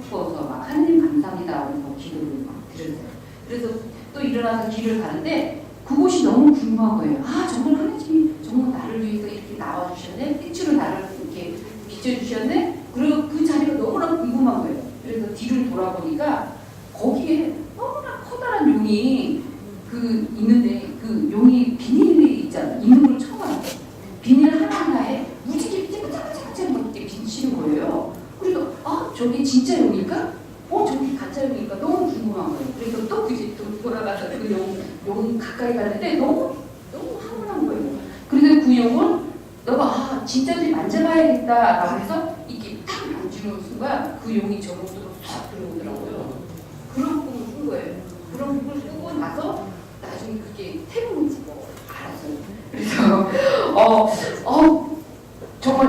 꿇어서 막 하느님 감사합니다 하면서 기도를 막 드렸어요. 그래서 또 일어나서 길을 가는데 그곳이 너무 궁금한 거예요. 정말 하느님이 정말 나를 위해서 이렇게 나와주셨네, 빛으로 나를 이렇게 비춰주셨네. 그리고 그 자리가 너무나 궁금한 거예요. 그래서 뒤를 돌아보니까 거기에 너무나 커다란 용이 있는데 그 용이 비닐이 있잖아요. 있는 걸 처음 알았어요. 비닐 하나하나에 무지개 쫙쫙쫙 이렇게 비치는 거예요. 그래서 저게 진짜 용일까? 저기 가짜 용일까? 너무 궁금한 거예요. 그래서 또 돌아가서 그 용 가까이 갔는데 너무 황홀한 거예요. 그래서 그 용을 너가 진짜인지 만져봐야겠다라고 해서 이렇게 탁 만지는 순간 그 용이 저 몸으로 싹 들어오더라고요. 그런 꿈을 꾼 거예요. 그런 꿈을 꾸고 나서 나중에 그게 태몽인지 알았어요. 그래서 정말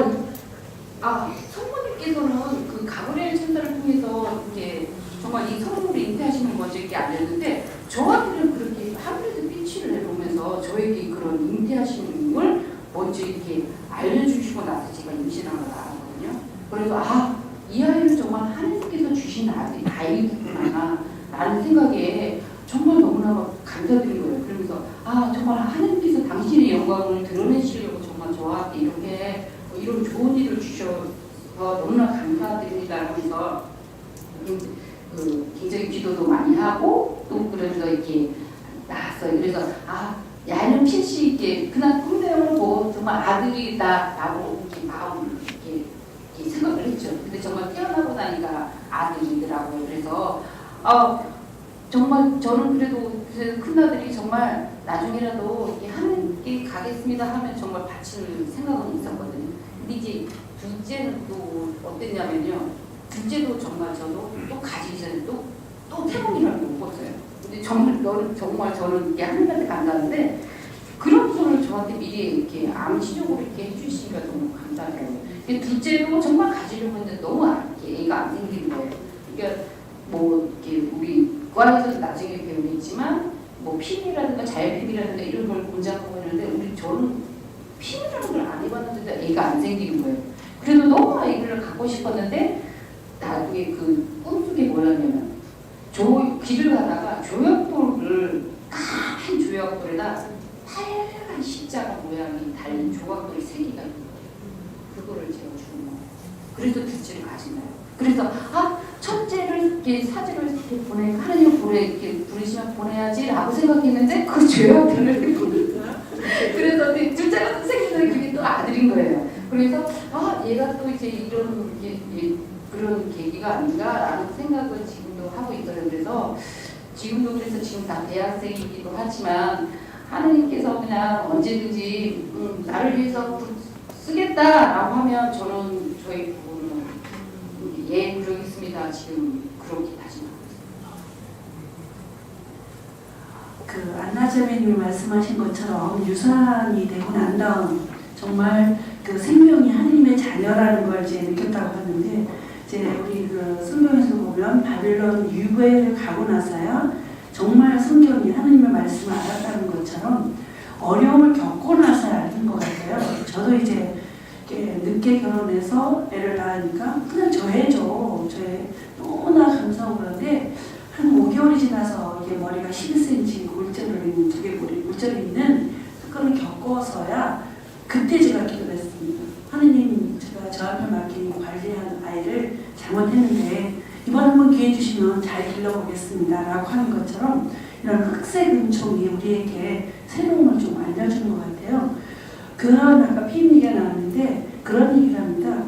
성모님께서는 그 가브리엘 천사를 통해서 이렇게 정말 이 성모를 잉태하시는 건지 이렇게 알렸는데 저한테는 그렇게 하늘에서 빛을 내려오면서 저에게 그런 잉태하시는 걸 먼저 이렇게 알려주시고 나서 제가 임신한 걸 알았거든요. 그래서 이 아이는 정말 하나님께서 주신 아이구나 라는 생각에 정말 너무나 감사드린 거예요. 그러면서 정말 하나님께서 당신의 영광을 드러내시려고 정말 저한테 이렇게 이런 좋은 일을 주셔서 너무나 감사드립니다 하면서 굉장히 기도도 많이 하고 또 그래서 이렇게 나왔어요. 그래서 야는 필시 이렇게 그날 꿈내용을 보고 정말 아들이다라고 이렇게 마음 이렇게 생각을 했죠. 근데 정말 태어나고 나니까 아들이더라고요. 그래서 정말 저는 그래도 큰아들이 정말 나중에라도 이렇게 하나님께 가겠습니다 하면 정말 바칠 생각은 있었거든요. 근데 이제 둘째는 또 어땠냐면요. 둘째도 정말 저도 또 가지기 전에 또 태몽이라는 걸 못 봤어요. 근데 정말 저는 이게 하나님한테 간다는데 그런 소리를 저한테 미리 이렇게 암시적으로 이렇게 해주시니까 너무 감사해요. 둘째도 정말 가지려고 했는데 너무 이렇게 애가 안 생기는 거예요. 그러니까 뭐 이렇게 우리 과에서 나중에 배우겠지만 뭐 피임이라든가 자연피임이라든가 이런 걸 권장하고 있는데 저는 피임이라는 걸 안 해봤는데 애가 안 생기는 거예요. 그래도 너무 아이를 갖고 싶었는데 나중에 그 꿈속에 뭐였냐면 길을 가다가 조약돌을 큰 조약돌에다 빨간 십자가 모양이 달린 조각돌이 3개가 있는 거예요. 그거를 제가 주는 거예요. 그래서 둘째를 가진 거예요. 그래서 첫째를 이렇게 사진을 이렇게 하나님을 이렇게 부르시면 보내야지라고 생각했는데 그 조약돌을 그래서 둘째가 생기는데 그게 또 아들인 거예요. 그래서 얘가 또 이제 이런 그런 계기가 아닌가라는 생각을 지금도 하고 있어요. 그래서 지금도 그래서 지금 다 대학생이기도 하지만 하나님께서 그냥 언제든지 나를 위해서 쓰겠다라고 하면 저는 저희 부부는 그러겠습니다. 지금 그렇게 다짐하고 있습니다. 안나자매님이 말씀하신 것처럼 유산이 되고 난 다음 정말 그 생명이 하나님의 자녀라는 걸 이제 느꼈다고 하는데 이제 우리 성경에서 보면 바빌론 유배를 가고 나서야 정말 성경이 하나님의 말씀을 알았다는 것처럼 어려움을 겪고 나서야 아는 것 같아요. 저도 이제 늦게 결혼해서 애를 낳으니까 그냥 저애죠. 저애 너무나 감사하고 그런데 한 5개월이 지나서 이게 머리가 12cm 골절이 있는 사건을 겪어서야 그때 제가 기도했습니다. 하느님, 제가 저한테 맡긴 관리한 아이를 잘못했는데 이번 한번 기회 주시면 잘 길러보겠습니다 라고 하는 것처럼 이런 흑색 은총이 우리에게 새로움을 좀 알려주는 것 같아요. 아까 피임 얘기가 나왔는데 그런 얘기를 합니다.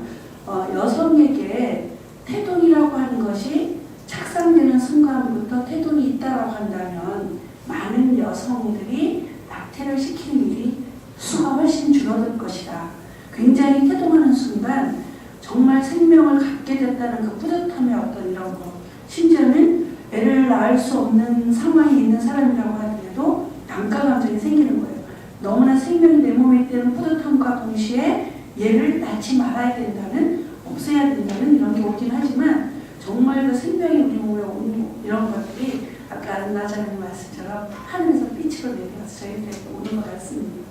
여성에게 태동이라고 하는 것이 착상되는 순간부터 태동이 있다고 한다면 많은 여성들이 낙태를 시키는 일이 수가 훨씬 줄어들 것이다. 굉장히 태동하는 순간 정말 생명을 갖게 됐다는 그 뿌듯함의 어떤 이런 거, 심지어는 애를 낳을 수 없는 상황이 있는 사람이라고 하더라도 난가 감정이 생기는 거예요. 너무나 생명이 내 몸에 있다는 뿌듯함과 동시에 얘를 낳지 말아야 된다는, 없애야 된다는 이런 게 오긴 하지만 정말 그 생명이 우리 몸에 오는 이런 것들이 아까 안나자님 말씀처럼 하늘에서 빛으로 내려와서 저희들에게 오는 것 같습니다.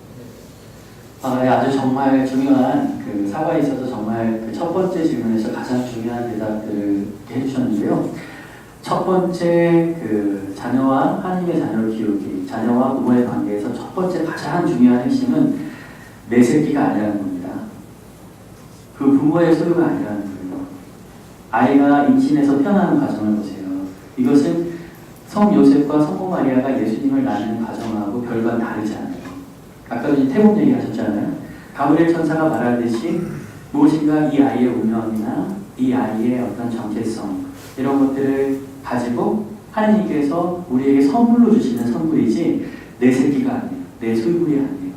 아주 정말 중요한 사과에 있어서 정말 첫 번째 질문에서 가장 중요한 대답들을 해주셨는데요. 첫 번째 자녀와 하나님의 자녀를 키우기, 자녀와 부모의 관계에서 첫 번째 가장 중요한 핵심은 내 새끼가 아니라는 겁니다. 그 부모의 소유가 아니라는 거예요. 아이가 임신해서 태어나는 과정을 보세요. 이것은 성 요셉과 성모 마리아가 예수님을 낳는 과정하고 별반 다르지 않아요. 아까도 태몽 얘기하셨잖아요. 가브리엘 천사가 말하듯이 무엇인가 이 아이의 운명이나 이 아이의 어떤 정체성 이런 것들을 가지고 하나님께서 우리에게 선물로 주시는 선물이지 내 새끼가 아니에요. 내 소유물이 아니에요.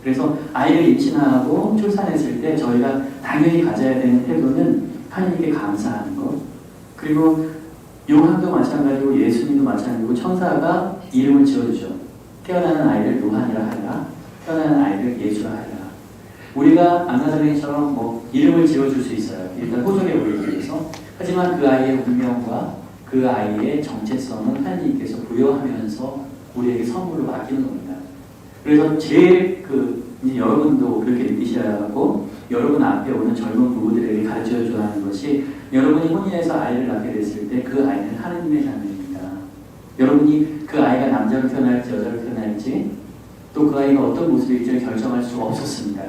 그래서 아이를 임신하고 출산했을 때 저희가 당연히 가져야 되는 태도는 하나님께 감사하는 것. 그리고 요한도 마찬가지고 예수님도 마찬가지고 천사가 이름을 지어주죠. 태어나는 아이를 요한이라 하라. 태어나는 아이를 예수라 하라. 우리가 안나사랑이처럼 뭐 이름을 지어줄 수 있어요. 일단 호적에 올리기 위해서. 하지만 그 아이의 운명과 그 아이의 정체성은 하나님께서 부여하면서 우리에게 선물로 맡기는 겁니다. 그래서 제일 이제 여러분도 그렇게 느끼셔야 하고 여러분 앞에 오는 젊은 부부들에게 가르쳐줘야 하는 것이 여러분이 혼인해서 아이를 낳게 됐을 때 그 아이는 하나님의 자녀입니다. 여러분이 그 아이가 남자로 태어날지 여자로 태어날지 또 그 아이가 어떤 모습일지 결정할 수가 없었습니다.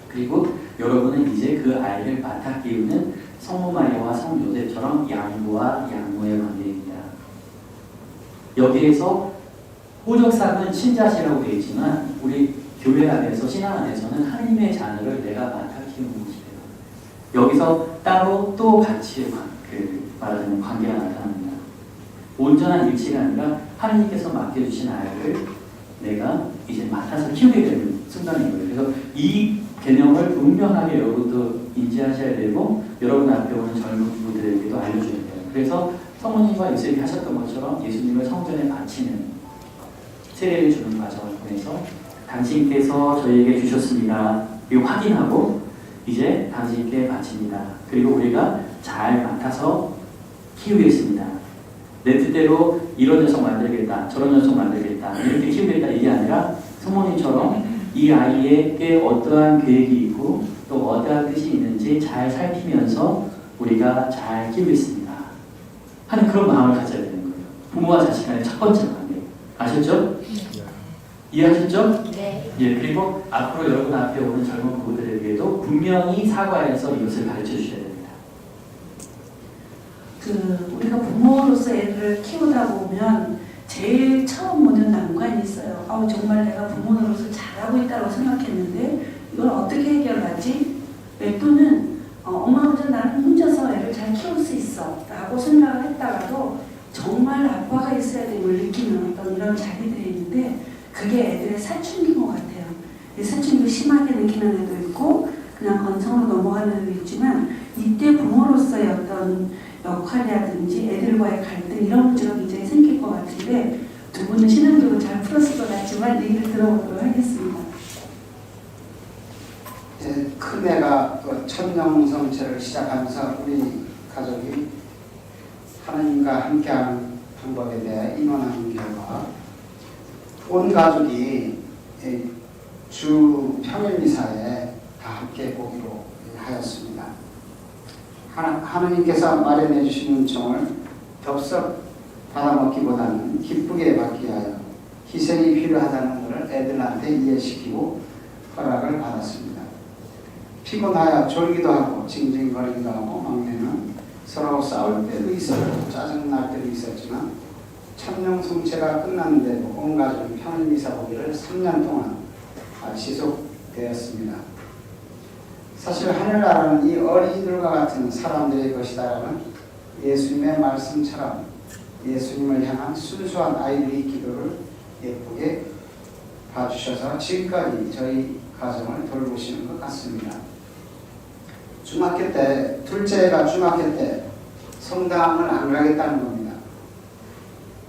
그리고 여러분은 이제 그 아이를 맡아 키우는 성모 마리아와 성 요셉처럼 양부와 양모의 관계입니다. 여기에서 호적상은 신자시라고 되어 있지만 우리 교회 안에서 신앙 안에서는 하나님의 자녀를 내가 맡아 키우는 것이에요. 여기서 따로 또 같이 말하자면 관계가 나타납니다. 온전한 일치가 아니라 하나님께서 맡겨주신 아이를 내가 이제 맡아서 키우게 되는 순간인 거예요. 그래서 이 개념을 분명하게 여러분도 인지하셔야 되고 여러분 앞에 오는 젊은 부부들에게도 알려줘야 돼요. 그래서 성모님과 요셉이 하셨던 것처럼 예수님을 성전에 바치는 세례를 주는 과정을 통해서 당신께서 저희에게 주셨습니다. 이거 확인하고 이제 당신께 바칩니다. 그리고 우리가 잘 맡아서 키우겠습니다. 내 뜻대로 이런 녀석 만들겠다, 저런 녀석 만들겠다, 이렇게 키우겠다 이게 아니라 성모님처럼 이 아이에게 어떠한 계획이 있고 또 어떠한 뜻이 있는지 잘 살피면서 우리가 잘 키우겠습니다 하는 그런 마음을 가져야 되는 거예요. 부모와 자식 간의 첫 번째 관계. 아셨죠? 이해하셨죠? 네. 예, 그리고 앞으로 여러분 앞에 오는 젊은 부부들에게도 분명히 사과해서 이것을 가르쳐 주셔야 됩니다. 우리가 부모로서 애들을 키우다 보면 제일 처음 오는 난관이 있어요. 정말 내가 부모로서 잘하고 있다고 생각했는데 이걸 어떻게 해결하지? 또는 엄마 혼자 나는 혼자서 애를 잘 키울 수 있어 라고 생각을 했다가도 정말 아빠가 있어야 됨을 느끼는 어떤 이런 자리들이 있는데 그게 애들의 사춘기인 것 같아요. 사춘기 심하게 느끼는 애도 있고 그냥 건성으로 넘어가는 애도 있지만 이때 부모로서의 어떤 역할이라든지 애들과의 갈등 이런 문제가 굉장히 생길 것 같은데 두 분은 신앙적으로 잘 풀었을 것 같지만 얘기를 들어보도록 하겠습니다. 큰 애가 천년성체를 시작하면서 우리 가족이 하나님과 함께하는 방법에 대해 임원하는 결과 온 가족이 주 평일미사에 다 함께 보기로 하였습니다. 하나님께서 마련해 주신 은총을 덥석 받아먹기보다는 기쁘게 받기 위하여 희생이 필요하다는 것을 애들한테 이해시키고 허락을 받았습니다. 피곤하여 졸기도 하고 징징거리기도 하고 막내는 서로 싸울 때도 있었고 짜증날 때도 있었지만 천명성체가 끝났는데도 온 가족이 평일미사 보기를 3년 동안 지속되었습니다. 사실 하늘나라는 이 어린이들과 같은 사람들의 것이다라는 예수님의 말씀처럼 예수님을 향한 순수한 아이들의 기도를 예쁘게 봐주셔서 지금까지 저희 가정을 돌보시는 것 같습니다. 중학교 때, 둘째가 중학교 때 성당을 안 가겠다는 겁니다.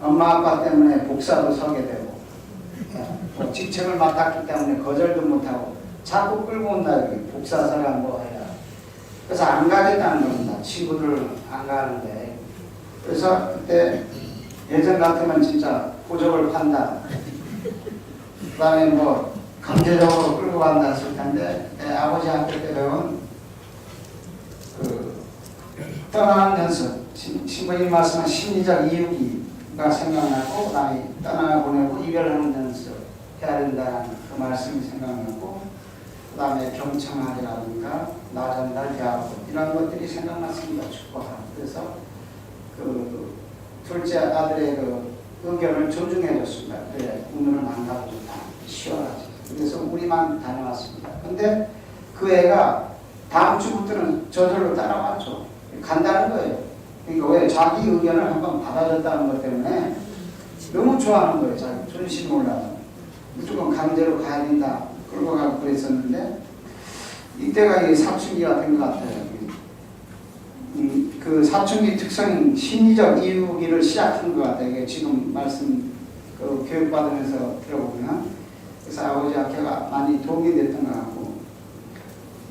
엄마 아빠 때문에 복사도 서게 되고 직책을 맡았기 때문에 거절도 못하고 자꾸 끌고 온다. 복사서라 뭐 해라. 그래서 안 가겠다는 겁니다. 친구들 안 가는데. 그래서 그때 예전 같으면 진짜 호적을 판다. 그 다음에 뭐 강제적으로 끌고 간다 했을 텐데 아버지 학교 때 배운 떠나는 연습. 신부님 말씀은 심리적 이유기가 생각나고 그 다음에 떠나보내고 이별하는 연습 해야 된다는 그 말씀이 생각나고 그 다음에 경청하기라든가 나전달 대하고 이런 것들이 생각났습니다. 축복하고. 그래서 둘째 아들의 의견을 존중해 줬습니다. 그래 국문을 안 가도 좋다. 시원하지. 그래서 우리만 다녀왔습니다. 근데 그 애가 다음 주부터는 저절로 따라왔죠. 간다는 거예요. 그러니까 왜? 자기 의견을 한번 받아줬다는 것 때문에 너무 좋아하는 거예요. 자기 존심 올라가. 무조건 강제로 가야 된다. 끌고 가고 그랬었는데 이때가 이게 사춘기가 된 것 같아요. 그 사춘기 특성인 심리적 이유기를 시작한 것 같아요. 이게 지금 말씀 교육받으면서 들어보면 그래서 아버지 학교가 많이 도움이 됐던 것 같고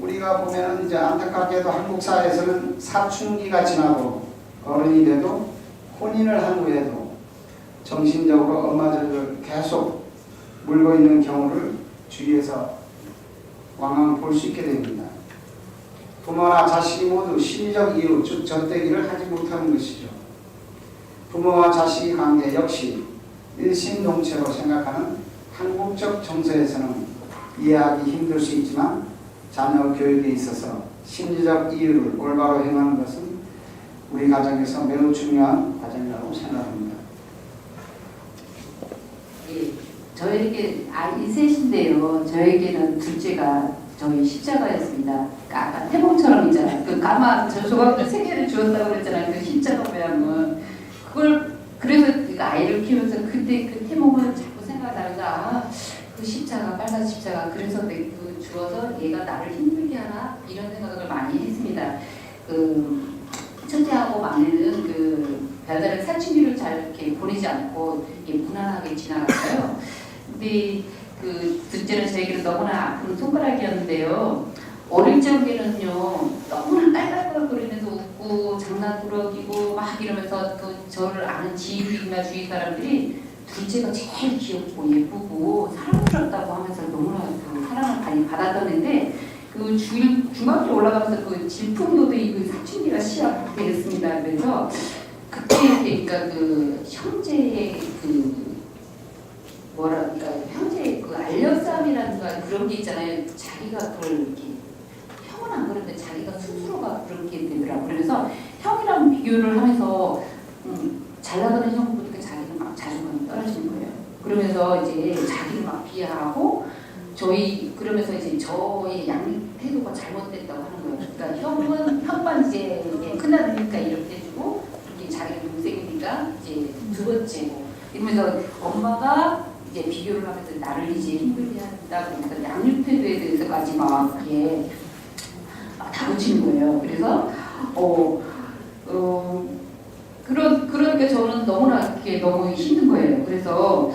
우리가 보면은 이제 안타깝게도 한국 사회에서는 사춘기가 지나도 어른이 돼도 혼인을 한 후에도 정신적으로 엄마들을 계속 물고 있는 경우를 주위에서 왕왕 볼 수 있게 됩니다. 부모나 자식이 모두 심리적 이유, 즉 젖대기를 하지 못하는 것이죠. 부모와 자식의 관계 역시 일심동체로 생각하는 한국적 정서에서는 이해하기 힘들 수 있지만 자녀 교육에 있어서 심리적 이유를 올바로 행하는 것은 우리 가정에서 매우 중요한 과정이라고 생각합니다. 예, 저에게 아이 셋인데요. 저에게는 둘째가 저희 십자가였습니다. 아까 태몽처럼 있잖아요. 그 까만 저 조각도 3개를 주었다고 그랬잖아요. 그 십자가 모양은 그걸 그래서 그 아이를 키우면서 그때 그 태몽을 자꾸 생각나면서 그 십자가 빨간 십자가 그래서 그 주어서 얘가 나를 힘들게 하나 이런 생각을 많이 했습니다. 그 첫째하고 막내는 그 별다른 사춘기를 잘 이렇게 보내지 않고 이렇게 무난하게 지나갔어요. 근데 그 둘째는 저에게는 너무나 아픈 손가락이었는데요. 어릴 적에는요 너무나 깔깔거리면서 웃고 장난꾸러기고 막 이러면서 그 저를 아는 지인이나 주위 사람들이 둘째가 제일 귀엽고 예쁘고 사랑스럽다고 하면서 너무나 그 사랑을 많이 받았었는데 그 중학교 올라가면서 그 질풍노도의 그 사춘기가 시작되었습니다. 그래서 그때 그러니까 그 형제의 그 뭐랄까 형제의 그 알력싸움이라든가 그런 게 있잖아요. 자기가 그걸 이렇게 형은 안 그런데 자기가 스스로가 그렇게 되더라고. 그래서 형이랑 비교를 하면서 잘 나가는 형 보니까 자기는 막 자존감이 떨어지는 거예요. 그러면서 이제 자기를 막 비하하고 그러면서 이제 저의 양육 태도가 잘못됐다고 하는 거예요. 그러니까 형만 이제 큰아들이니까 이렇게 해주고 이게 자기는 동생이니까 이제 두 번째고 이러면서 엄마가 이제 비교를 하면서 나를 이제 힘들게 한다 그러면서 양육 태도에 대해서까지 막 이렇게 다루치는 거예요. 그래서 그러니까 저는 너무나 그게 너무 힘든 거예요. 그래서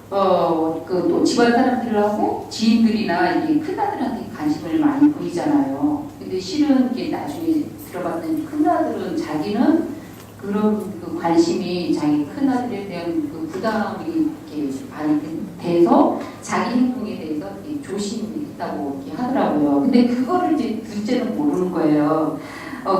그 또 집안 사람들하고 지인들이나 이게 큰아들한테 관심을 많이 보이잖아요. 근데 실은 이게 나중에 들어봤더니 큰아들은 자기는 그런 그 관심이 자기 큰아들에 대한 그 부담이 이렇게 많이 돼서 자기 행동에 대해서 조심이 있다고 이렇게 하더라고요. 근데 그거를 이제 둘째는 모르는 거예요.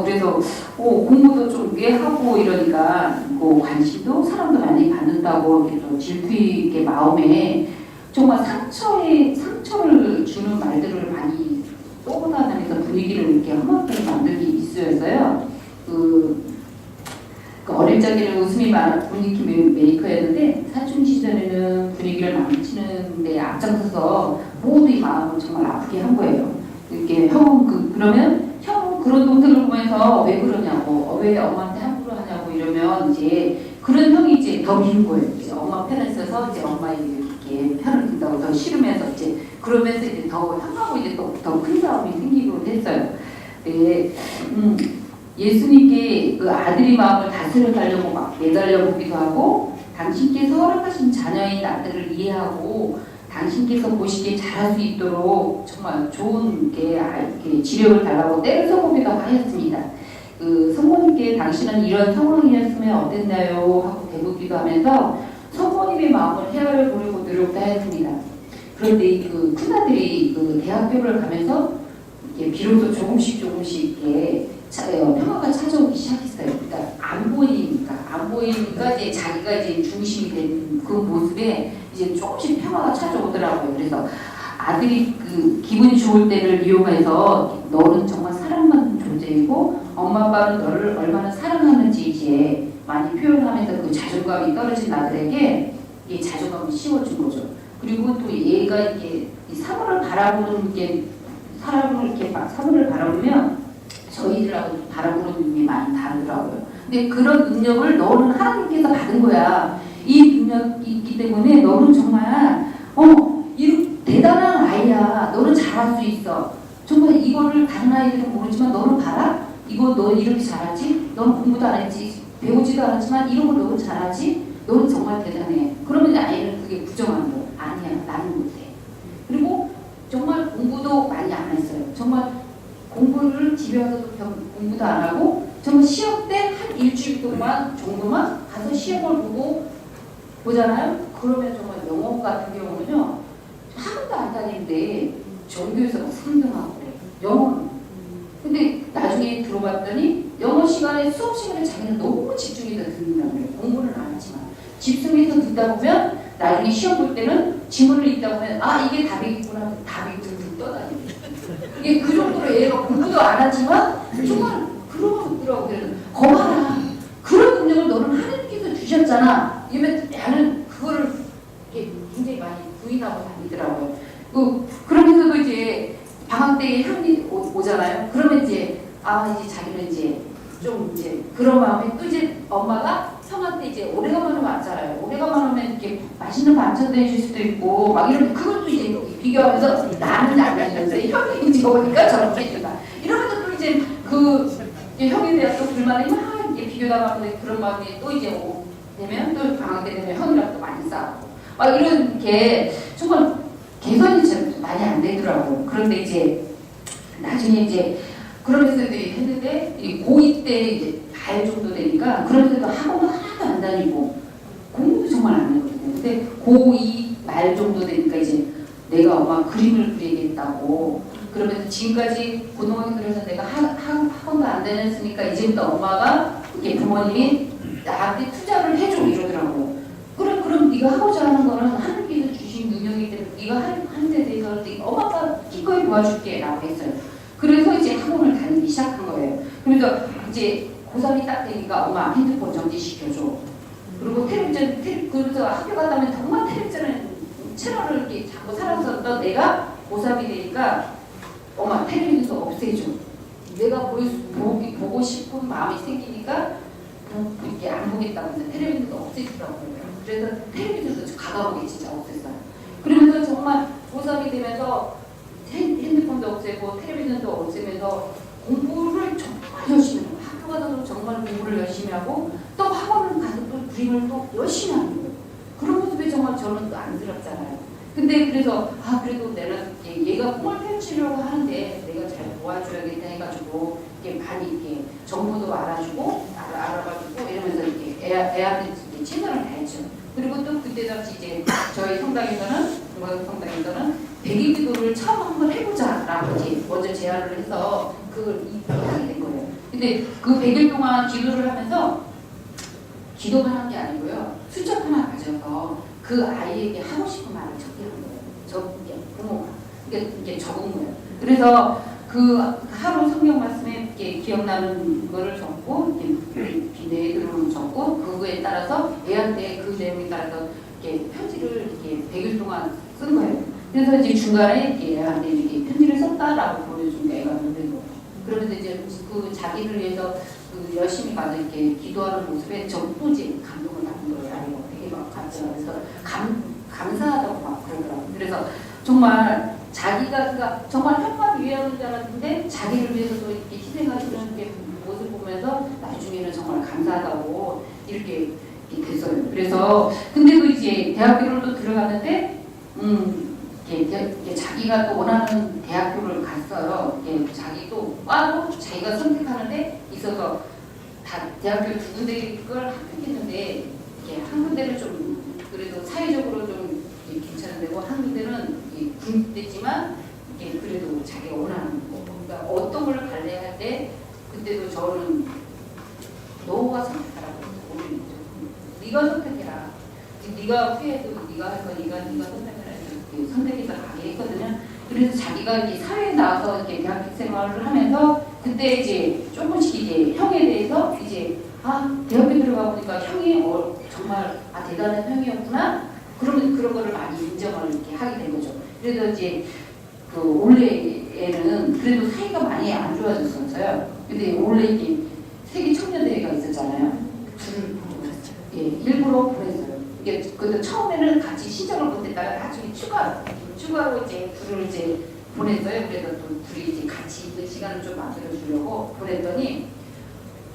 그래서 공부도 좀 꽤 하고 이러니까 관심도 사람도 많이 받는다고 이렇게 질투 있게 마음에 정말 상처를 주는 말들을 많이 떠나다니면서 분위기를 이렇게 험하게 만들기 있어서요. 그 어릴 적에는 웃음이 많은 분위기 메이커였는데 사춘 시절에는 분위기를 망치는데 앞장서서 모두의 마음을 정말 아프게 한 거예요. 이렇게 형은 그러면 형 그런 동생을 보면서 왜 그러냐고 왜 엄마한테 함부로 하냐고 이러면 이제 그런 형이 이제 더 미운 거예요. 이제 엄마 편에 있어서 이제 엄마 이렇게 편을 든다고 더 싫으면서 이제 그러면서 이제 더 형하고 이제 또 더 큰 싸움이 생기곤 했어요. 네, 예수님께 그 아들의 마음을 다스려 가려고 막 매달려 보기도 하고 당신께서 허락하신 자녀인 아들을 이해하고 당신께서 보시기에 잘할 수 있도록 정말 좋은 지력을 달라고 때를 써보기도 하였습니다. 그 성모님께 당신은 이런 상황이었으면 어땠나요? 하고 대보기도 하면서 성모님의 마음을 헤아려 보려고 노력도 하였습니다. 그런데 그 큰아들이 그 대학교를 가면서 이렇게 비로소 조금씩 이렇게 평화가 찾아오기 시작했어요. 그러니까 안 보이니까 이제 자기가 이제 중심이 된 그 모습에 이제 조금씩 평화가 찾아오더라고요. 그래서 아들이 그 기분 좋을 때를 이용해서 너는 정말 사랑받는 존재이고 엄마 아빠는 너를 얼마나 사랑하는지 이제 많이 표현하면서 그 자존감이 떨어진 아들에게 이 자존감을 씌워준 거죠. 그리고 또 얘가 이렇게 사물을 바라보는 게 사람을 이렇게 막 사물을 바라보면 저희들하고 바라보는 눈이 많이 다르더라고요. 근데 그런 능력을 너는 하나님께서 받은 거야. 이 능력이 있기 때문에 너는 정말 이 대단한 아이야. 너는 잘할 수 있어. 정말 이거를 다른 아이들은 모르지만 너는 봐라. 이거 너 이렇게 잘하지? 너는 공부도 안 했지. 배우지도 않았지만 이런 거 너는 잘하지? 너는 정말 대단해. 그러면 아이는 그게 부정하는 거야. 아니야. 나는 못해. 그리고 정말 공부도 많이 안 했어요. 정말 집에 와서도 공부도 안 하고 정말 시험 때 한 일주일 동안 정도만 가서 시험을 보잖아요. 그러면 정말 영어 같은 경우는요 학원도 안 다니는데 전교에서 3등하고 그래. 영어는. 근데 나중에 들어봤더니 영어 시간에 수업 시간에 자기는 너무 집중해서 듣는다고 그래요. 공부는 안 하지만 집중해서 듣다 보면 나중에 시험 볼 때는 지문을 읽다 보면 아 이게 답이겠구나 답이 둥둥 떠다니고 이게 그 정도로 얘가 공부도 안 하지만 정말 그러고 있더라고. 그래서 거봐라 그런 능력을 너는 하나님께서 주셨잖아 이러면 나는 그거를 이렇게 굉장히 많이 부인하고 다니더라고요. 그러면서도 이제 방학 때 형이 오잖아요. 그러면 이제 이제 자기는 이제 좀 이제 그런 마음에 또 이제 엄마가 형한테 이제 오래간만에 왔잖아요. 오래간만에 오면 이렇게 맛있는 반찬도 해줄 수도 있고 막 이런 그것도 이제 비교하면서 나는 안 다니는데 형이 이제 오니까 저렇게 해준다. 이러면서 또 이제 이제 형에 대한 또 불만이 막 이제 비교당하고 그런 마음이 또 이제 되면 또 방학 때 되면 형이랑 또 많이 싸우고 막 이런 게 정말 개선이 좀 많이 안 되더라고요. 그런데 이제 나중에 이제 그러면서 했는데 고2 때 이제 달 정도 되니까 그러면서도 학원도 하나도 안 다니고 공부도 정말 안 했거든요. 근데 고2 말 정도 되니까 이제 내가 엄마 그림을 그리겠다고 그러면서 지금까지 고등학교 들어서 내가 학원도 안 다녔으니까 이제부터 엄마가 이렇게 부모님이 나한테 투자를 해줘 이러더라고요. 그럼 네가 하고자 하는 거는 하나님께서 주신 능력이기 때문에 네가 하는 데 대해서 엄마가 기꺼이 도와줄게 라고 했어요. 그래서 이제 학원을 다니기 시작한 거예요. 그래서 이제 고3이 딱 되니까 엄마 핸드폰 정지시켜줘. 그리고 그래서 학교 갔다 오면 정말 텔레비전을 채널을 이렇게 자꾸 살았었던 내가 고3이 되니까 엄마 텔레비전도 없애줘. 내가 보고 싶은 마음이 생기니까 이렇게 안 보겠다고 해서 텔레비전도 없애주더라고요. 그래서 텔레비전도 가가보게 진짜 없앴어요. 그러면서 정말 고3이 되면서 핸드폰도 없애고 텔레비전도 없애면서 공부를 정말 열심히 하고 학교 가서도 정말 공부를 열심히 하고 또 학원을 가서 또 그림을 또 열심히 하는 거예요. 그런 모습이 정말 저는 또 안쓰럽잖아요. 근데 그래서 그래도 내가 얘가 꿈을 펼치려고 하는데 내가 잘 도와줘야겠다 해가지고 이렇게 많이 이렇게 정보도 알아주고 알아가지고 이러면서 이렇게 애한테 최선을 다했죠. 그리고 또 그때 당시 이제 저희 성당에서는 성당에서는 100일 기도를 처음 한번 해보자라고 이제 먼저 제안을 해서 그걸 하게 된 거예요. 근데 그 100일 동안 기도를 하면서 기도만 한 게 아니고요. 수첩 하나 가져서 그 아이에게 하고 싶은 말을 적게 한 거예요. 부모가 이게 적은 거예요. 그래서 그 하루 성경 말씀에 이렇게 기억나는 거를 적고 비내에 들어오는 적고 그거에 따라서 애한테 그 내용에 따라서 이렇게 편지를 이렇게 100일 동안 쓴 거예요. 그래서 이제 중간에 이렇게 애한테 이렇게 편지를 썼다라고 보내준 게 애가 놀란 거예요. 그러면서 이제 그 자기를 위해서 그 열심히 가서 이렇게 기도하는 모습에 저도 이제 감동을 받은 거예요. 아이고 되게 막 같이 그래서 감사하다고 막 그러더라고요. 그래서 정말 자기가 그러니까 정말 형만 위하는 줄 알았는데 자기를 위해서도 이렇게 희생하시는 게 모습 보면서 나중에는 정말 감사하다고 이렇게 됐어요. 그래서 근데도 이제 대학교를 또 들어갔는데 이게 자기가 또 원하는 대학교를 갔어요. 이게 자기 또 과로 자기가 선택하는데 있어서 다 대학교 두 군데 걸 합격했는데 이게 한 군데를 좀 그래도 사회적으로 좀 괜찮은 데고 한 군데는 군대지만 이게 그래도 자기가 원하는 거. 그러니까 어떤 걸 갈래 할 때 그때도 저는 너가 선택하라고 했죠. 네가 선택해라. 네가 후회해도 네가 할 거니까 네가 선택해라. 선택해서 가게 했거든요. 그래서 자기가 이렇게 사회에 나와서 이렇게 대학교 생활을 하면서 그때 이제 조금씩 이제 형에 대해서 이제 대학교 들어가 보니까 형이 정말 대단한 형이었구나. 그러면 그런 거를 많이 인정을 이렇게 하게 된 거죠. 그래서 이제 그 올해에는 그래도 사이가 많이 안 좋아졌었어요. 근데 올해 이게 세계 청년대회가 있었잖아요. 둘을 일부러 보냈어요. 이게 근데 처음에는 같이 신청을 못했다가 나중에 추가로 이제 둘을 이제 보냈어요. 그래서 또 둘이 이제 같이 있는 시간을 좀 만들어 주려고 보냈더니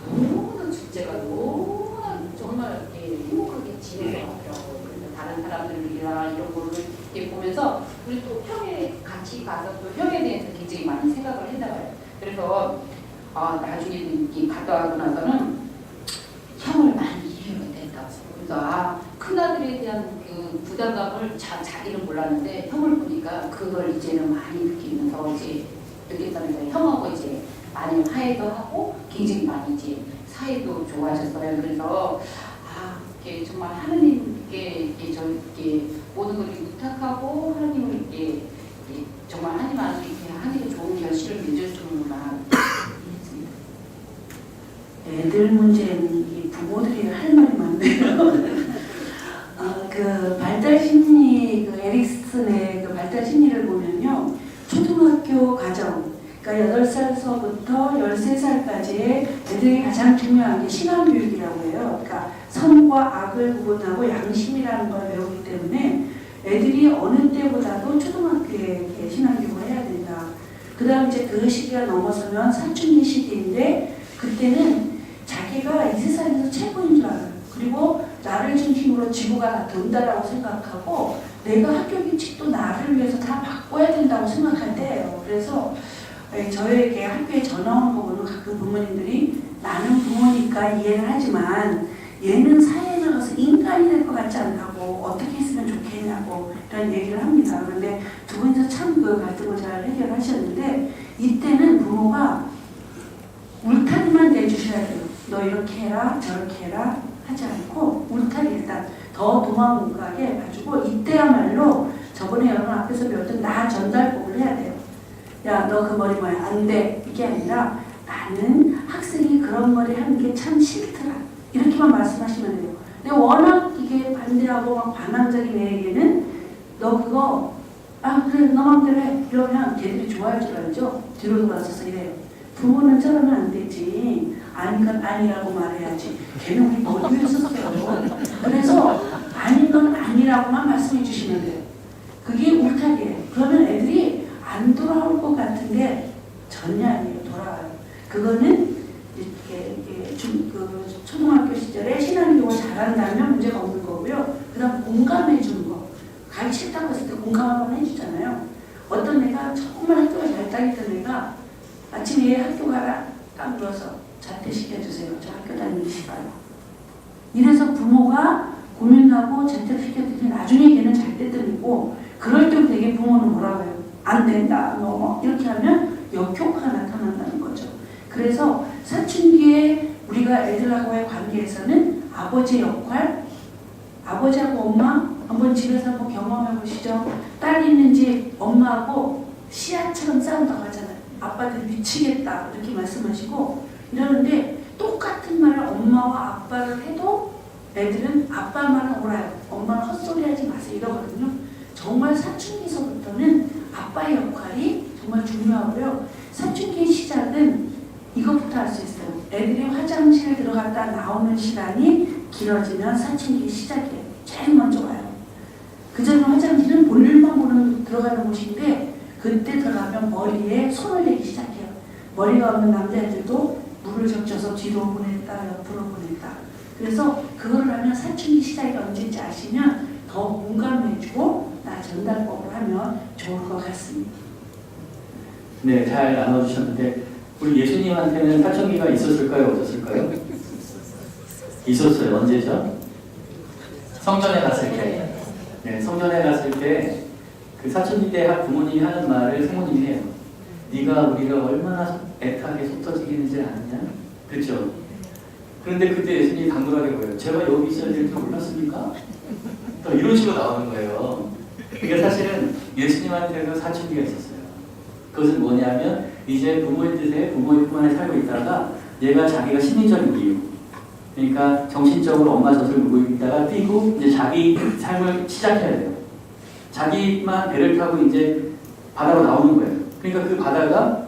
너무나 둘째가 너무나 정말 이렇게 행복하게 지내서 왔더라고요. 그래서 다른 사람들이랑 이런 거를 이렇게 보면서 우리 또 형에 같이 가서 또 형에 대해서 굉장히 많이 생각을 했나 봐요. 그래서 나중에 이렇게 갔다 하고 나서는 형을 많이 이해가 된다고. 그래서 큰아들에 대한 그 부담감을 자기는 몰랐는데 형을 보니까 그걸 이제는 많이 느끼면서 이제 느꼈다는 거예요. 형하고 이제 많이 화해도 하고 굉장히 많이 이제 사이도 좋아졌어요. 그래서 이게 정말 하느님께 이렇게 모든 걸 부탁하고 하느님을 이렇게 정말 하나님 안에서 이렇게 하기도 좋은 결실을 맺어주는구나 했습니다. 애들 문제는 이 부모들이 할 말이 많네요. 그 발달 심리, 그 에릭슨의 그 발달 심리를 보면요, 초등학교 과정, 그러니까 8살서부터 13살까지의 애들이 가장 중요한 게 신앙교육이라고 해요. 그러니까 선과 악을 구분하고 양심이라는 걸 배우기 때문에 애들이 어느 때보다도 초등학교에 신앙교육을 해야 된다. 그 다음 이제 그 시기가 넘어서면 사춘기 시기인데 그때는 자기가 이 세상에서 최고인 줄 알아요. 그리고 나를 중심으로 지구가 다 돈다라고 생각하고 내가 학교 규칙도 나를 위해서 다 바꿔야 된다고 생각할 때예요. 그래서 저에게 학교에 전화 오는 거 보면 가끔 부모님들이 나는 부모니까 이해를 하지만 얘는 사회에 나가서 인간이 될 것 같지 않다고 어떻게 했으면 좋겠냐고 이런 얘기를 합니다. 그런데 두 분이서 참 그 갈등을 잘 해결하셨는데 이때는 부모가 울타리만 내주셔야 돼요. 너 이렇게 해라 저렇게 해라 하지 않고 울타리 일단 더 도망 못 가게 해가지고 이때야말로 저번에 여러분 앞에서 배웠던 나 전달법을 해야 돼요. 야, 너 그 머리 뭐야? 안 돼. 이게 아니라 나는 학생이 그런 머리 하는 게 참 싫더라. 이렇게만 말씀하시면 돼요. 근데 워낙 이게 반대하고 막 반항적인 애에게는 너 그거 그래 너 맘대로 해. 이러면 걔들이 좋아할 줄 알죠? 뒤로 돌아서서 이래요. 부모는 저러면 안 되지. 아닌 건 아니라고 말해야지. 걔는 우리 머리 위에 썼어요. 그래서 아닌 건 아니라고만 말씀해 주시면 돼요. 그게 울타리예요. 그러면 애들이 안 돌아올 것 같은데 전혀 아니에요. 돌아와요. 그거는 이렇게 그 초등학교 시절에 신앙교육을 잘한다면 문제가 없는 거고요. 그 다음 공감해 주는 거. 가기 싫다고 했을 때 공감 한번 해주잖아요. 어떤 애가 정말 학교가 잘 다니던 애가 아침에 얘 학교 가라 딱 불러서 자퇴시켜주세요. 저 학교 다니기 싫어요. 이래서 부모가 고민하고 자퇴시켜주면 나중에 걔는 잘 되더니고 그럴 때 되게 부모는 뭐라고 해요? 안 된다. 뭐 이렇게 하면 역효과가 나타난다는 거죠. 그래서 사춘기에 우리가 애들하고의 관계에서는 아버지의 역할, 아버지하고 엄마 한번 집에서 한번 경험해 보시죠. 딸이 있는 집 엄마하고 시아처럼 싸운다고 하잖아요. 아빠들 미치겠다 이렇게 말씀하시고 이러는데 똑같은 말을 엄마와 아빠를 해도 애들은 아빠 말은 옳아요. 엄마는 헛소리하지 마세요 이러거든요. 정말 사춘기서부터는 아빠의 역할이 정말 중요하고요. 사춘기의 시작은 이것부터 알 수 있어요. 애들이 화장실에 들어갔다 나오는 시간이 길어지면 사춘기의 시작이에요. 제일 먼저 와요. 그전에 화장실은 볼일만 보는 들어가는 곳인데 그때 들어가면 머리에 손을 대기 시작해요. 머리가 없는 남자애들도 물을 적셔서 뒤로 보냈다 옆으로 보냈다. 그래서 그거를 하면 사춘기 시작이 언제인지 아시면 더 공감해주고 나 전달법을 하면 좋을 것 같습니다. 네, 잘 나눠주셨는데 우리 예수님한테는 사춘기가 있었을까요? 없었을까요? 있었어요. 언제죠? 성전에 갔을 때. 네, 성전에 갔을 때 그 사춘기 때 부모님이 하는 말을 성모님이 해요. 네가 우리가 얼마나 애타게 속 터지겠는지 아느냐? 그렇죠? 그런데 그때 예수님이 당돌하게 보여요. 제가 여기 있어야 될 줄 몰랐습니까? 또 이런 식으로 나오는 거예요. 그러니까 사실은 예수님한테도 사춘기가 있었어요. 그것은 뭐냐면 이제 부모의 뜻에 부모의 품 안에 살고 있다가 얘가 자기가 심리적인 이유 그러니까 정신적으로 엄마 젖을 물고 있다가 뛰고 이제 자기 삶을 시작해야 돼요. 자기만 배를 타고 이제 바다로 나오는 거예요. 그러니까 그 바다가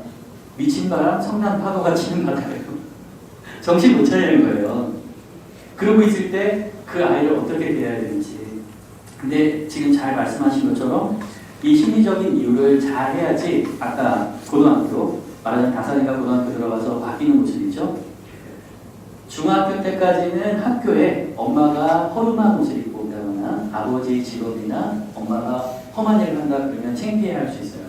미친 바람, 성난 파도가 치는 바다예요. 정신 못 차리는 거예요. 그러고 있을 때 그 아이를 어떻게 대해야 되는지. 근데 지금 잘 말씀하신 것처럼 이 심리적인 이유를 잘 해야지 아까 고등학교 말하자면 다산이가 고등학교 들어가서 바뀌는 모습이죠. 중학교 때까지는 학교에 엄마가 허름한 옷을 입고 온다거나 아버지 직업이나 엄마가 험한 일을 한다 그러면 창피해 할 수 있어요.